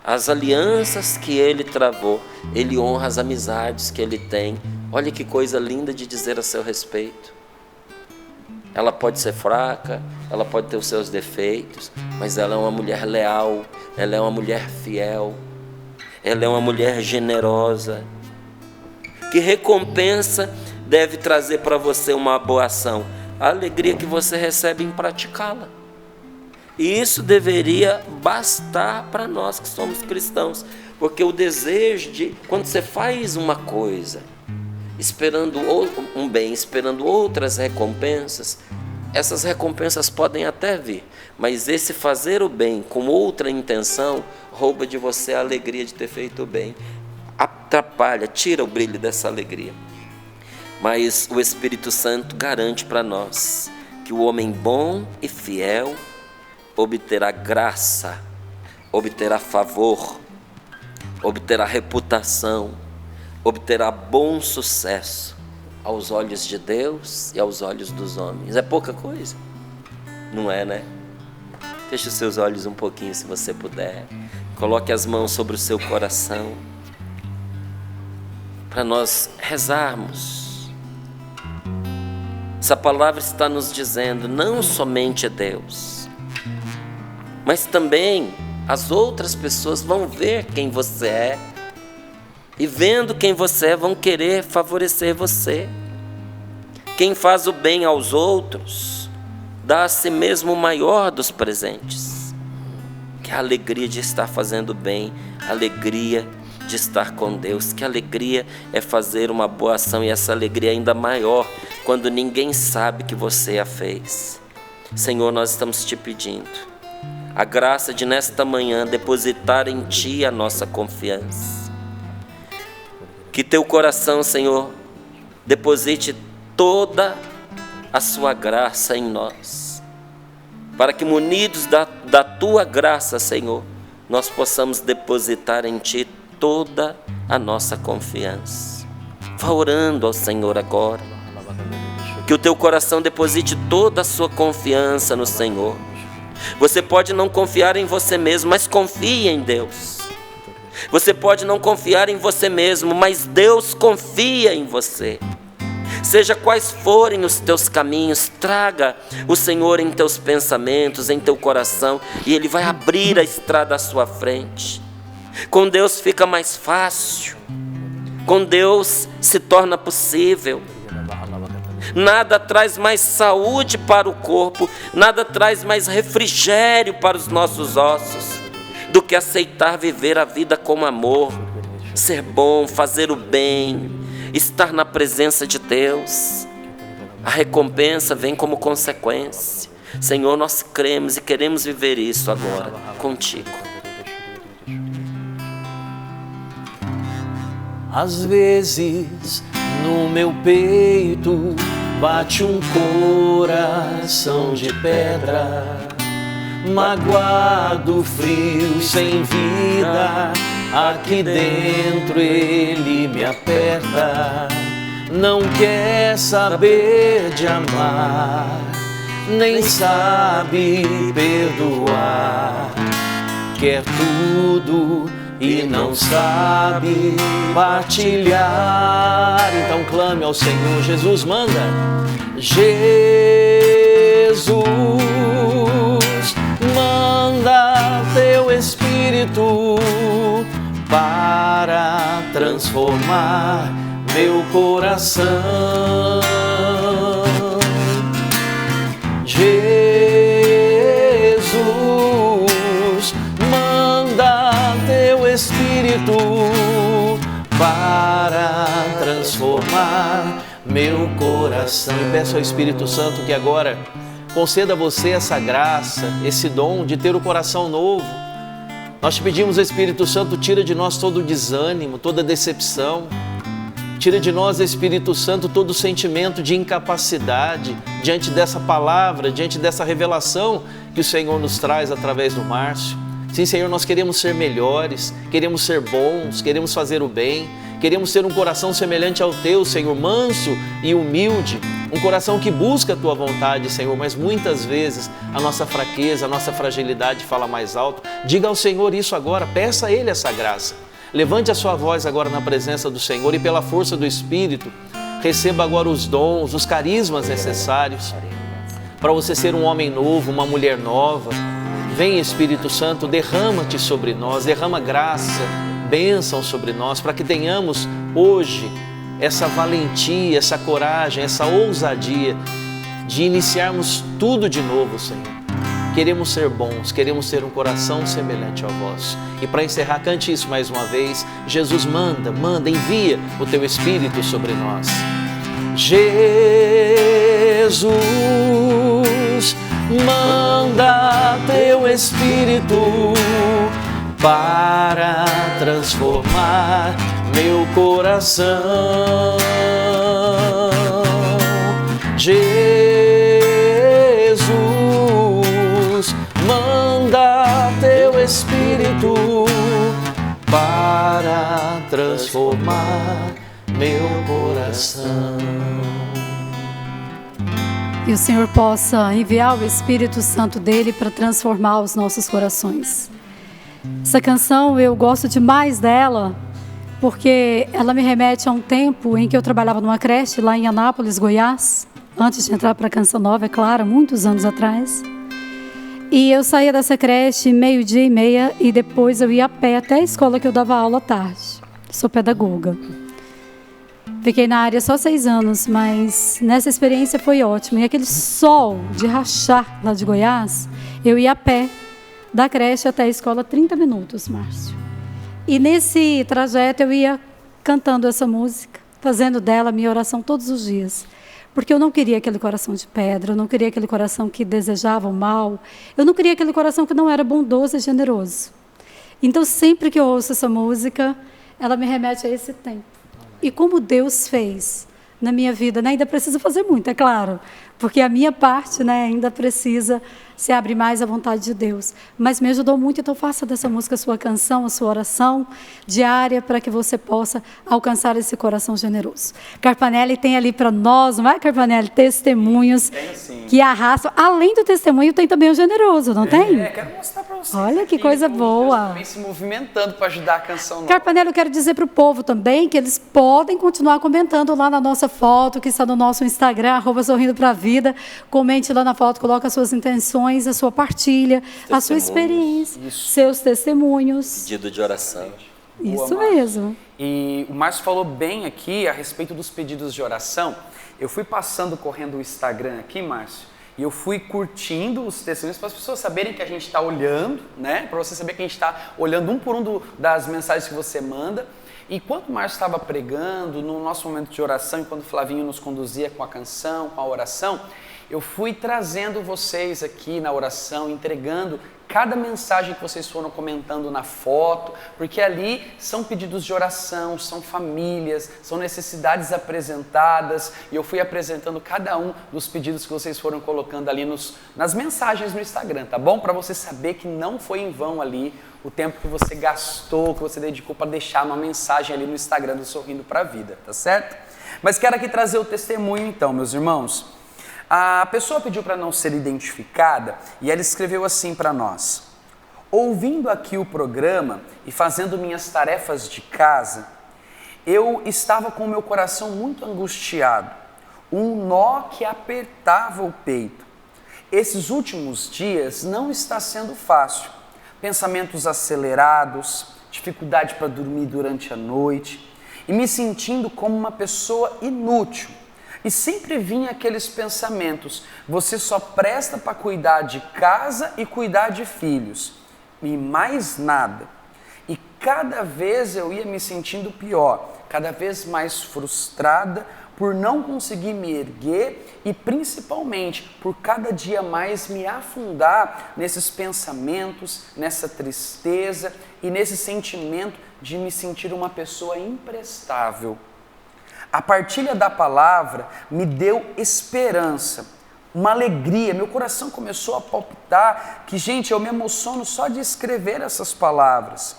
S5: as alianças que ele travou. Ele honra as amizades que ele tem. Olha que coisa linda de dizer a seu respeito. Ela pode ser fraca, ela pode ter os seus defeitos, mas ela é uma mulher leal, ela é uma mulher fiel, ela é uma mulher generosa. Que recompensa deve trazer para você uma boa ação? A alegria que você recebe em praticá-la. E isso deveria bastar para nós que somos cristãos, porque o desejo de, quando você faz uma coisa, esperando um bem, esperando outras recompensas, essas recompensas podem até vir, mas esse fazer o bem com outra intenção, rouba de você a alegria de ter feito o bem, atrapalha, tira o brilho dessa alegria. Mas o Espírito Santo garante para nós que o homem bom e fiel obterá graça, obterá favor, obterá reputação, obterá bom sucesso aos olhos de Deus e aos olhos dos homens. É pouca coisa? Não é, né? Feche os seus olhos um pouquinho, se você puder. Coloque as mãos sobre o seu coração para nós rezarmos. Essa palavra está nos dizendo, não somente Deus, mas também as outras pessoas vão ver quem você é, e vendo quem você é, vão querer favorecer você. Quem faz o bem aos outros, dá a si mesmo o maior dos presentes, que é a alegria de estar fazendo bem, a alegria de estar com Deus. Que alegria é fazer uma boa ação, e essa alegria é ainda maior quando ninguém sabe que você a fez. Senhor, nós estamos te pedindo a graça de nesta manhã depositar em Ti a nossa confiança. Que Teu coração, Senhor, deposite toda a Sua graça em nós, para que munidos da Tua graça, Senhor, nós possamos depositar em Ti toda a nossa confiança. Vá orando ao Senhor agora, que o teu coração deposite toda a sua confiança no Senhor. Você pode não confiar em você mesmo, mas confie em Deus. Você pode não confiar em você mesmo, mas Deus confia em você. Seja quais forem os teus caminhos, traga o Senhor em teus pensamentos, em teu coração, e Ele vai abrir a estrada à sua frente. Com Deus fica mais fácil, com Deus se torna possível. Nada traz mais saúde para o corpo, nada traz mais refrigério para os nossos ossos, do que aceitar viver a vida com amor, ser bom, fazer o bem, estar na presença de Deus. A recompensa vem como consequência. Senhor, nós cremos e queremos viver isso agora contigo.
S2: Às vezes no meu peito bate um coração de pedra, magoado, frio, sem vida. Aqui dentro ele me aperta, não quer saber de amar, nem sabe perdoar, quer tudo e não sabe partilhar. Então clame ao Senhor. Jesus manda. Jesus, manda teu Espírito para transformar meu coração. Jesus, manda teu Espírito para transformar meu coração. E peço ao Espírito Santo que agora conceda a você essa graça, esse dom de ter o coração novo. Nós te pedimos, Espírito Santo, tira de nós todo o desânimo, toda a decepção. Tira de nós, Espírito Santo, todo o sentimento de incapacidade diante dessa palavra, diante dessa revelação que o Senhor nos traz através do Márcio. Sim, Senhor, nós queremos ser melhores, queremos ser bons, queremos fazer o bem, queremos ter um coração semelhante ao Teu, Senhor, manso e humilde, um coração que busca a Tua vontade, Senhor, mas muitas vezes a nossa fraqueza, a nossa fragilidade fala mais alto. Diga ao Senhor isso agora, peça a Ele essa graça. Levante a sua voz agora na presença do Senhor e pela força do Espírito, receba agora os dons, os carismas necessários para você ser um homem novo, uma mulher nova. Vem, Espírito Santo, derrama-te sobre nós, derrama graça, bênção sobre nós, para que tenhamos hoje essa valentia, essa coragem, essa ousadia de iniciarmos tudo de novo, Senhor. Queremos ser bons, queremos ter um coração semelhante ao vosso. E para encerrar, cante isso mais uma vez. Jesus, manda, envia o teu Espírito sobre nós. Jesus, manda teu Espírito para transformar meu coração. Jesus, manda teu Espírito para transformar meu coração.
S1: E o Senhor possa enviar o Espírito Santo dele para transformar os nossos corações. Essa canção, eu gosto demais dela, porque ela me remete a um tempo em que eu trabalhava numa creche lá em Anápolis, Goiás, antes de entrar para a Canção Nova, é claro, muitos anos atrás. E eu saía dessa creche 12:30 e depois eu ia a pé até a escola que eu dava aula à tarde. Sou pedagoga. Fiquei na área só 6 anos, mas nessa experiência foi ótimo. E aquele sol de rachar lá de Goiás, eu ia a pé da creche até a escola 30 minutos, Márcio. E nesse trajeto eu ia cantando essa música, fazendo dela minha oração todos os dias. Porque eu não queria aquele coração de pedra, eu não queria aquele coração que desejava o mal, eu não queria aquele coração que não era bondoso e generoso. Então, sempre que eu ouço essa música, ela me remete a esse tempo. E como Deus fez na minha vida, né? Ainda precisa fazer muito, é claro, porque a minha parte, né, ainda precisa se abrir mais à vontade de Deus. Mas me ajudou muito, então faça dessa música a sua canção, a sua oração diária, para que você possa alcançar esse coração generoso. Carpanelli tem ali para nós, não é, Carpanelli? Testemunhos que arrastam. Além do testemunho, tem também o generoso, não tem?
S4: Quero mostrar para vocês.
S1: Olha que coisa boa.
S4: Também se movimentando para ajudar a Canção Nova.
S1: Carpanelli, eu quero dizer para o povo também que eles podem continuar comentando lá na nossa foto, que está no nosso Instagram, @sorrindo-pra-vida. Comente lá na foto, coloque as suas intenções, a sua partilha, a sua experiência, seus testemunhos.
S5: Pedido de oração.
S1: Isso
S4: Boa, Márcio.
S1: mesmo.
S4: E o Márcio falou bem aqui a respeito dos pedidos de oração. Eu fui passando, correndo o Instagram aqui, Márcio, e eu fui curtindo os testemunhos para as pessoas saberem que a gente está olhando, né? Para você saber que a gente está olhando um por um das mensagens que você manda. E quando o Márcio estava pregando, no nosso momento de oração, enquanto o Flavinho nos conduzia com a canção, com a oração, eu fui trazendo vocês aqui na oração, entregando cada mensagem que vocês foram comentando na foto, porque ali são pedidos de oração, são famílias, são necessidades apresentadas, e eu fui apresentando cada um dos pedidos que vocês foram colocando ali nas mensagens no Instagram, tá bom? Para você saber que não foi em vão ali o tempo que você gastou, que você dedicou para deixar uma mensagem ali no Instagram do Sorrindo pra Vida, tá certo? Mas quero aqui trazer o testemunho então, meus irmãos. A pessoa pediu para não ser identificada e ela escreveu assim para nós: ouvindo aqui o programa e fazendo minhas tarefas de casa, eu estava com o meu coração muito angustiado, um nó que apertava o peito. Esses últimos dias não está sendo fácil, pensamentos acelerados, dificuldade para dormir durante a noite e me sentindo como uma pessoa inútil. E sempre vinha aqueles pensamentos: você só presta para cuidar de casa e cuidar de filhos, e mais nada. E cada vez eu ia me sentindo pior, cada vez mais frustrada por não conseguir me erguer e principalmente por cada dia mais me afundar nesses pensamentos, nessa tristeza e nesse sentimento de me sentir uma pessoa imprestável. A partilha da palavra me deu esperança, uma alegria, meu coração começou a palpitar, que, gente, eu me emociono só de escrever essas palavras.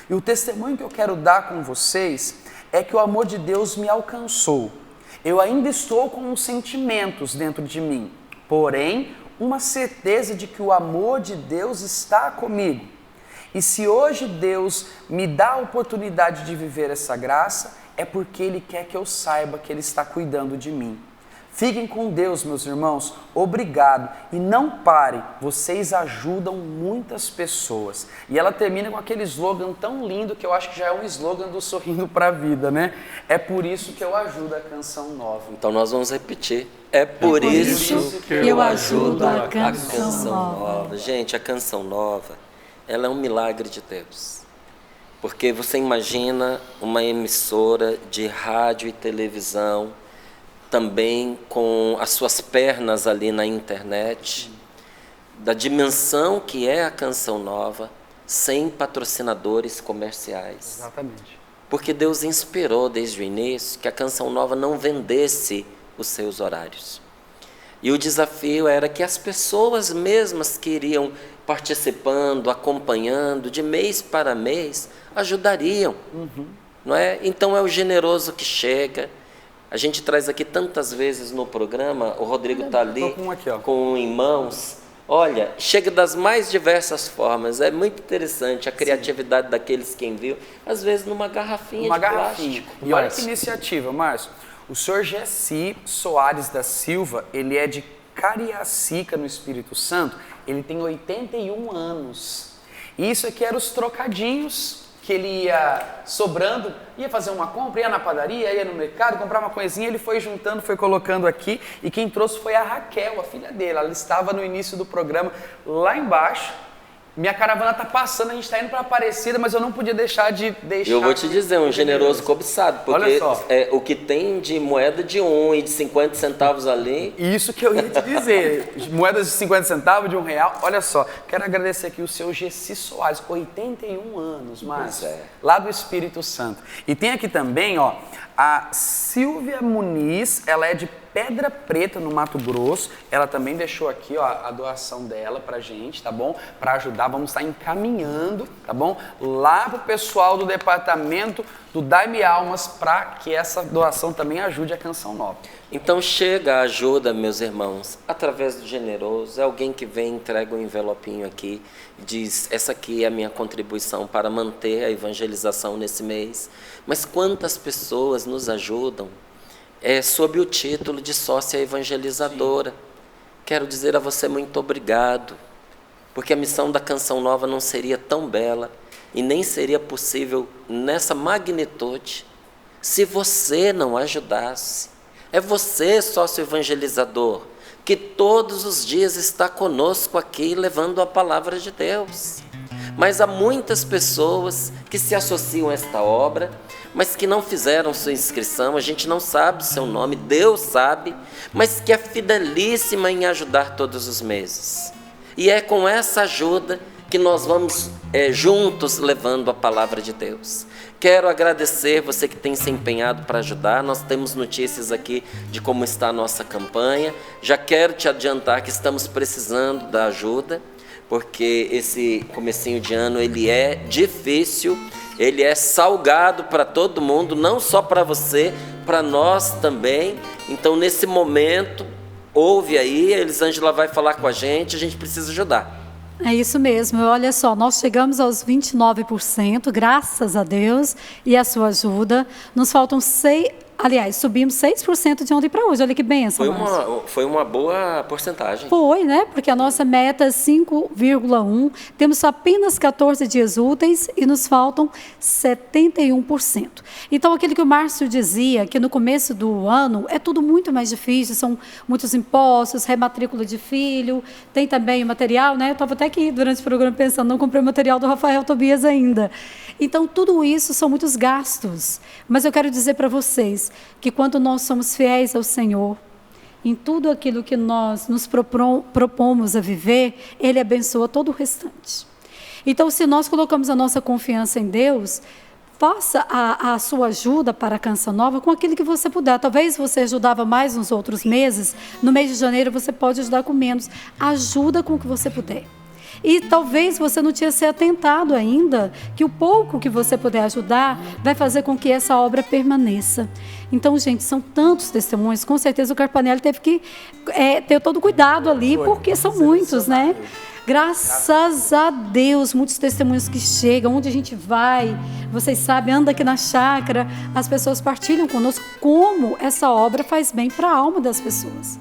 S4: E o testemunho que eu quero dar com vocês é que o amor de Deus me alcançou. Eu ainda estou com uns sentimentos dentro de mim, porém, uma certeza de que o amor de Deus está comigo. E se hoje Deus me dá a oportunidade de viver essa graça, é porque Ele quer que eu saiba que Ele está cuidando de mim. Fiquem com Deus, meus irmãos. Obrigado. E não parem, vocês ajudam muitas pessoas. E ela termina com aquele slogan tão lindo que eu acho que já é um slogan do Sorrindo para a Vida, né? É por isso que eu ajudo a Canção Nova.
S5: Então nós vamos repetir. É por isso
S1: que eu ajudo a Canção Nova.
S5: Gente, a Canção Nova, ela é um milagre de Deus. Porque você imagina uma emissora de rádio e televisão, também com as suas pernas ali na internet, da dimensão que é a Canção Nova, sem patrocinadores comerciais.
S4: Exatamente.
S5: Porque Deus inspirou desde o início que a Canção Nova não vendesse os seus horários. E o desafio era que as pessoas mesmas que iriam participando, acompanhando, de mês para mês, ajudariam. Não é? Então é o generoso que chega. A gente traz aqui tantas vezes no programa, o Rodrigo está ali com em mãos. Olha, chega das mais diversas formas. É muito interessante a criatividade daqueles que enviam, às vezes numa garrafinha de plástico.
S4: E olha que iniciativa, Márcio. O senhor Gessi Soares da Silva, ele é de Cariacica, no Espírito Santo. Ele tem 81 anos. E isso aqui eram os trocadinhos que ele ia sobrando, ia fazer uma compra, ia na padaria, ia no mercado, comprar uma coisinha, ele foi juntando, foi colocando aqui, e quem trouxe foi a Raquel, a filha dele. Ela estava no início do programa lá embaixo. Minha caravana está passando, a gente está indo para Aparecida, mas eu não podia deixar de deixar...
S5: Eu vou te dizer, um generoso cobiçado, porque o que tem de moeda de 1 e de 50 centavos ali...
S4: Isso que eu ia te dizer, moedas de 50 centavos, de R$1, olha só, quero agradecer aqui o seu Gessi Soares, 81 anos, Márcio, lá do Espírito Santo. E tem aqui também, ó, a Silvia Muniz, ela é de Pedra Preta, no Mato Grosso. Ela também deixou aqui, ó, a doação dela pra gente, tá bom? Para ajudar, vamos estar encaminhando, tá bom? Lá pro pessoal do departamento do Dai-me Almas, para que essa doação também ajude a Canção Nova.
S5: Então chega a ajuda, meus irmãos, através do generoso. É alguém que vem, entrega um envelopinho aqui, diz, essa aqui é a minha contribuição para manter a evangelização nesse mês. Mas quantas pessoas nos ajudam sob o título de sócia evangelizadora? Sim. Quero dizer a você muito obrigado, porque a missão da Canção Nova não seria tão bela e nem seria possível nessa magnitude se você não ajudasse. É você, sócio evangelizador, que todos os dias está conosco aqui levando a palavra de Deus. Mas há muitas pessoas que se associam a esta obra, mas que não fizeram sua inscrição, a gente não sabe o seu nome, Deus sabe, mas que é fidelíssima em ajudar todos os meses. E é com essa ajuda que nós vamos juntos levando a palavra de Deus. Quero agradecer você que tem se empenhado para ajudar. Nós temos notícias aqui de como está a nossa campanha. Já quero te adiantar que estamos precisando da ajuda, porque esse comecinho de ano ele é difícil, ele é salgado para todo mundo, não só para você, para nós também. Então nesse momento, ouve aí, a Elisângela vai falar com a gente precisa ajudar.
S1: É isso mesmo, olha só, nós chegamos aos 29%, graças a Deus e a sua ajuda. Nos faltam subimos 6% de ontem para hoje, olha que bênção.
S5: Foi uma boa porcentagem.
S1: Foi, né? Porque a nossa meta é 5,1%, temos apenas 14 dias úteis e nos faltam 71%. Então, aquilo que o Márcio dizia, que no começo do ano é tudo muito mais difícil, são muitos impostos, rematrícula de filho, tem também o material, né? Eu estava até aqui durante o programa pensando, não comprei o material do Rafael Tobias ainda. Então, tudo isso são muitos gastos, mas eu quero dizer para vocês que quando nós somos fiéis ao Senhor, em tudo aquilo que nós nos propomos a viver, Ele abençoa todo o restante. Então, se nós colocamos a nossa confiança em Deus, faça a sua ajuda para a Canção Nova com aquilo que você puder. Talvez você ajudava mais nos outros meses, no mês de janeiro você pode ajudar com menos. Ajuda com o que você puder. E talvez você não tinha se atentado ainda que o pouco que você puder ajudar vai fazer com que essa obra permaneça. Então, gente, são tantos testemunhos, com certeza o Carpanelli teve que ter todo cuidado ali, porque são muitos, né? Graças a Deus, muitos testemunhos que chegam, onde a gente vai, vocês sabem, anda aqui na chácara, as pessoas partilham conosco como essa obra faz bem para a alma das pessoas.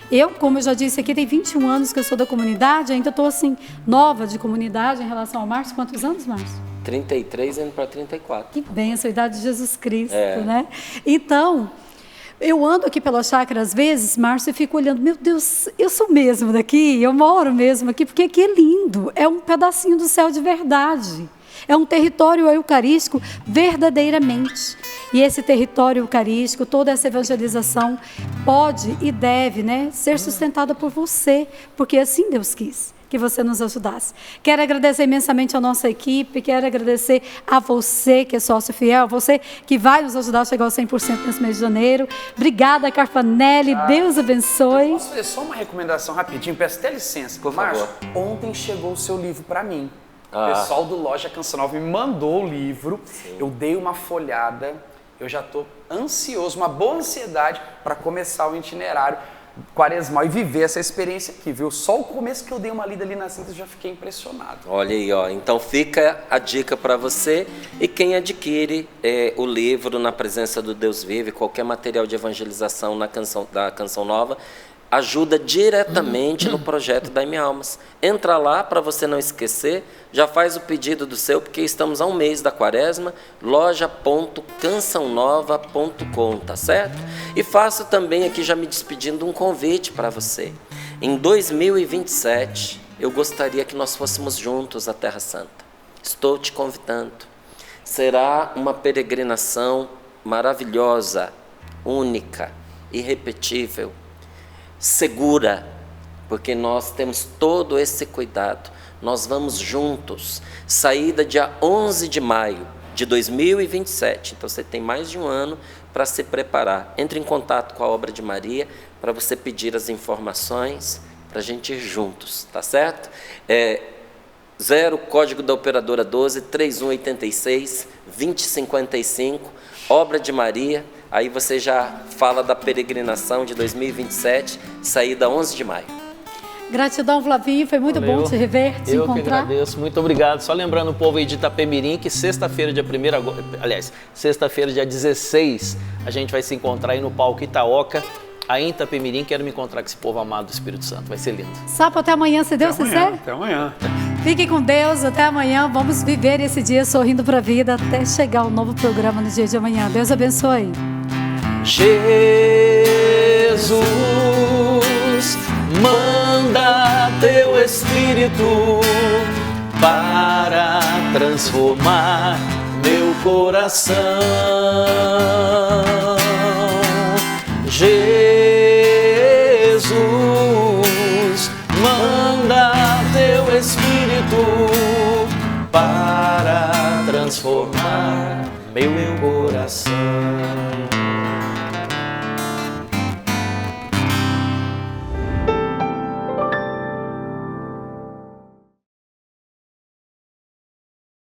S1: Eu, como eu já disse aqui, tem 21 anos que eu sou da comunidade, ainda estou assim, nova de comunidade em relação ao Márcio. Quantos anos, Márcio?
S5: 33 indo para 34.
S1: Que bênção, a idade de Jesus Cristo, né? Então, eu ando aqui pela chácara às vezes, Márcio, e fico olhando, meu Deus, eu sou mesmo daqui, eu moro mesmo aqui, porque aqui é lindo, é um pedacinho do céu de verdade. É um território eucarístico verdadeiramente. E esse território eucarístico, toda essa evangelização pode e deve, né, ser sustentada por você, porque assim Deus quis que você nos ajudasse. Quero agradecer imensamente a nossa equipe, quero agradecer a você que é sócio fiel, você que vai nos ajudar a chegar aos 100% nesse mês de janeiro. Obrigada, Carpanelli, Deus abençoe.
S4: Posso fazer só uma recomendação rapidinho? Peço até licença.
S5: Por
S4: Márcio,
S5: favor.
S4: ontem chegou o seu livro para mim. O pessoal do Loja Canção Nova me mandou o livro, eu dei uma folhada, eu já estou ansioso, uma boa ansiedade para começar o itinerário quaresmal e viver essa experiência aqui, viu? Só o começo que eu dei uma lida ali nas cintas eu já fiquei impressionado.
S5: Olha aí, ó. Então fica a dica para você e quem adquire o livro Na Presença do Deus Vive, qualquer material de evangelização da Canção Nova, ajuda diretamente no projeto da M Almas. Entra lá para você não esquecer, já faz o pedido do seu, porque estamos a um mês da quaresma, loja.cançãonova.com, tá certo? E faço também aqui, já me despedindo, um convite para você. Em 2027, eu gostaria que nós fôssemos juntos à Terra Santa. Estou te convidando. Será uma peregrinação maravilhosa, única, irrepetível, segura, porque nós temos todo esse cuidado. Nós vamos juntos, saída dia 11 de maio de 2027, então você tem mais de um ano para se preparar. Entre em contato com a Obra de Maria para você pedir as informações, para a gente ir juntos, tá certo? 0, código da operadora 12, 3186, 2055, Obra de Maria. Aí você já fala da peregrinação de 2027, saída 11 de maio.
S1: Gratidão, Flavinho, foi muito bom te rever, te
S2: Eu
S1: encontrar.
S2: que agradeço, muito obrigado. Só lembrando o povo aí de Itapemirim que sexta-feira, sexta-feira, dia 16, a gente vai se encontrar aí no palco Itaoca, aí em Itapemirim. Quero me encontrar com esse povo amado do Espírito Santo, vai ser lindo.
S1: Sapo, até amanhã, se Deus quiser.
S3: Até amanhã.
S1: Fiquem com Deus, até amanhã. Vamos viver esse dia sorrindo para a vida até chegar o novo programa no dia de amanhã. Deus abençoe.
S2: Jesus, manda teu Espírito para transformar meu coração. Jesus, manda teu Espírito para transformar meu coração.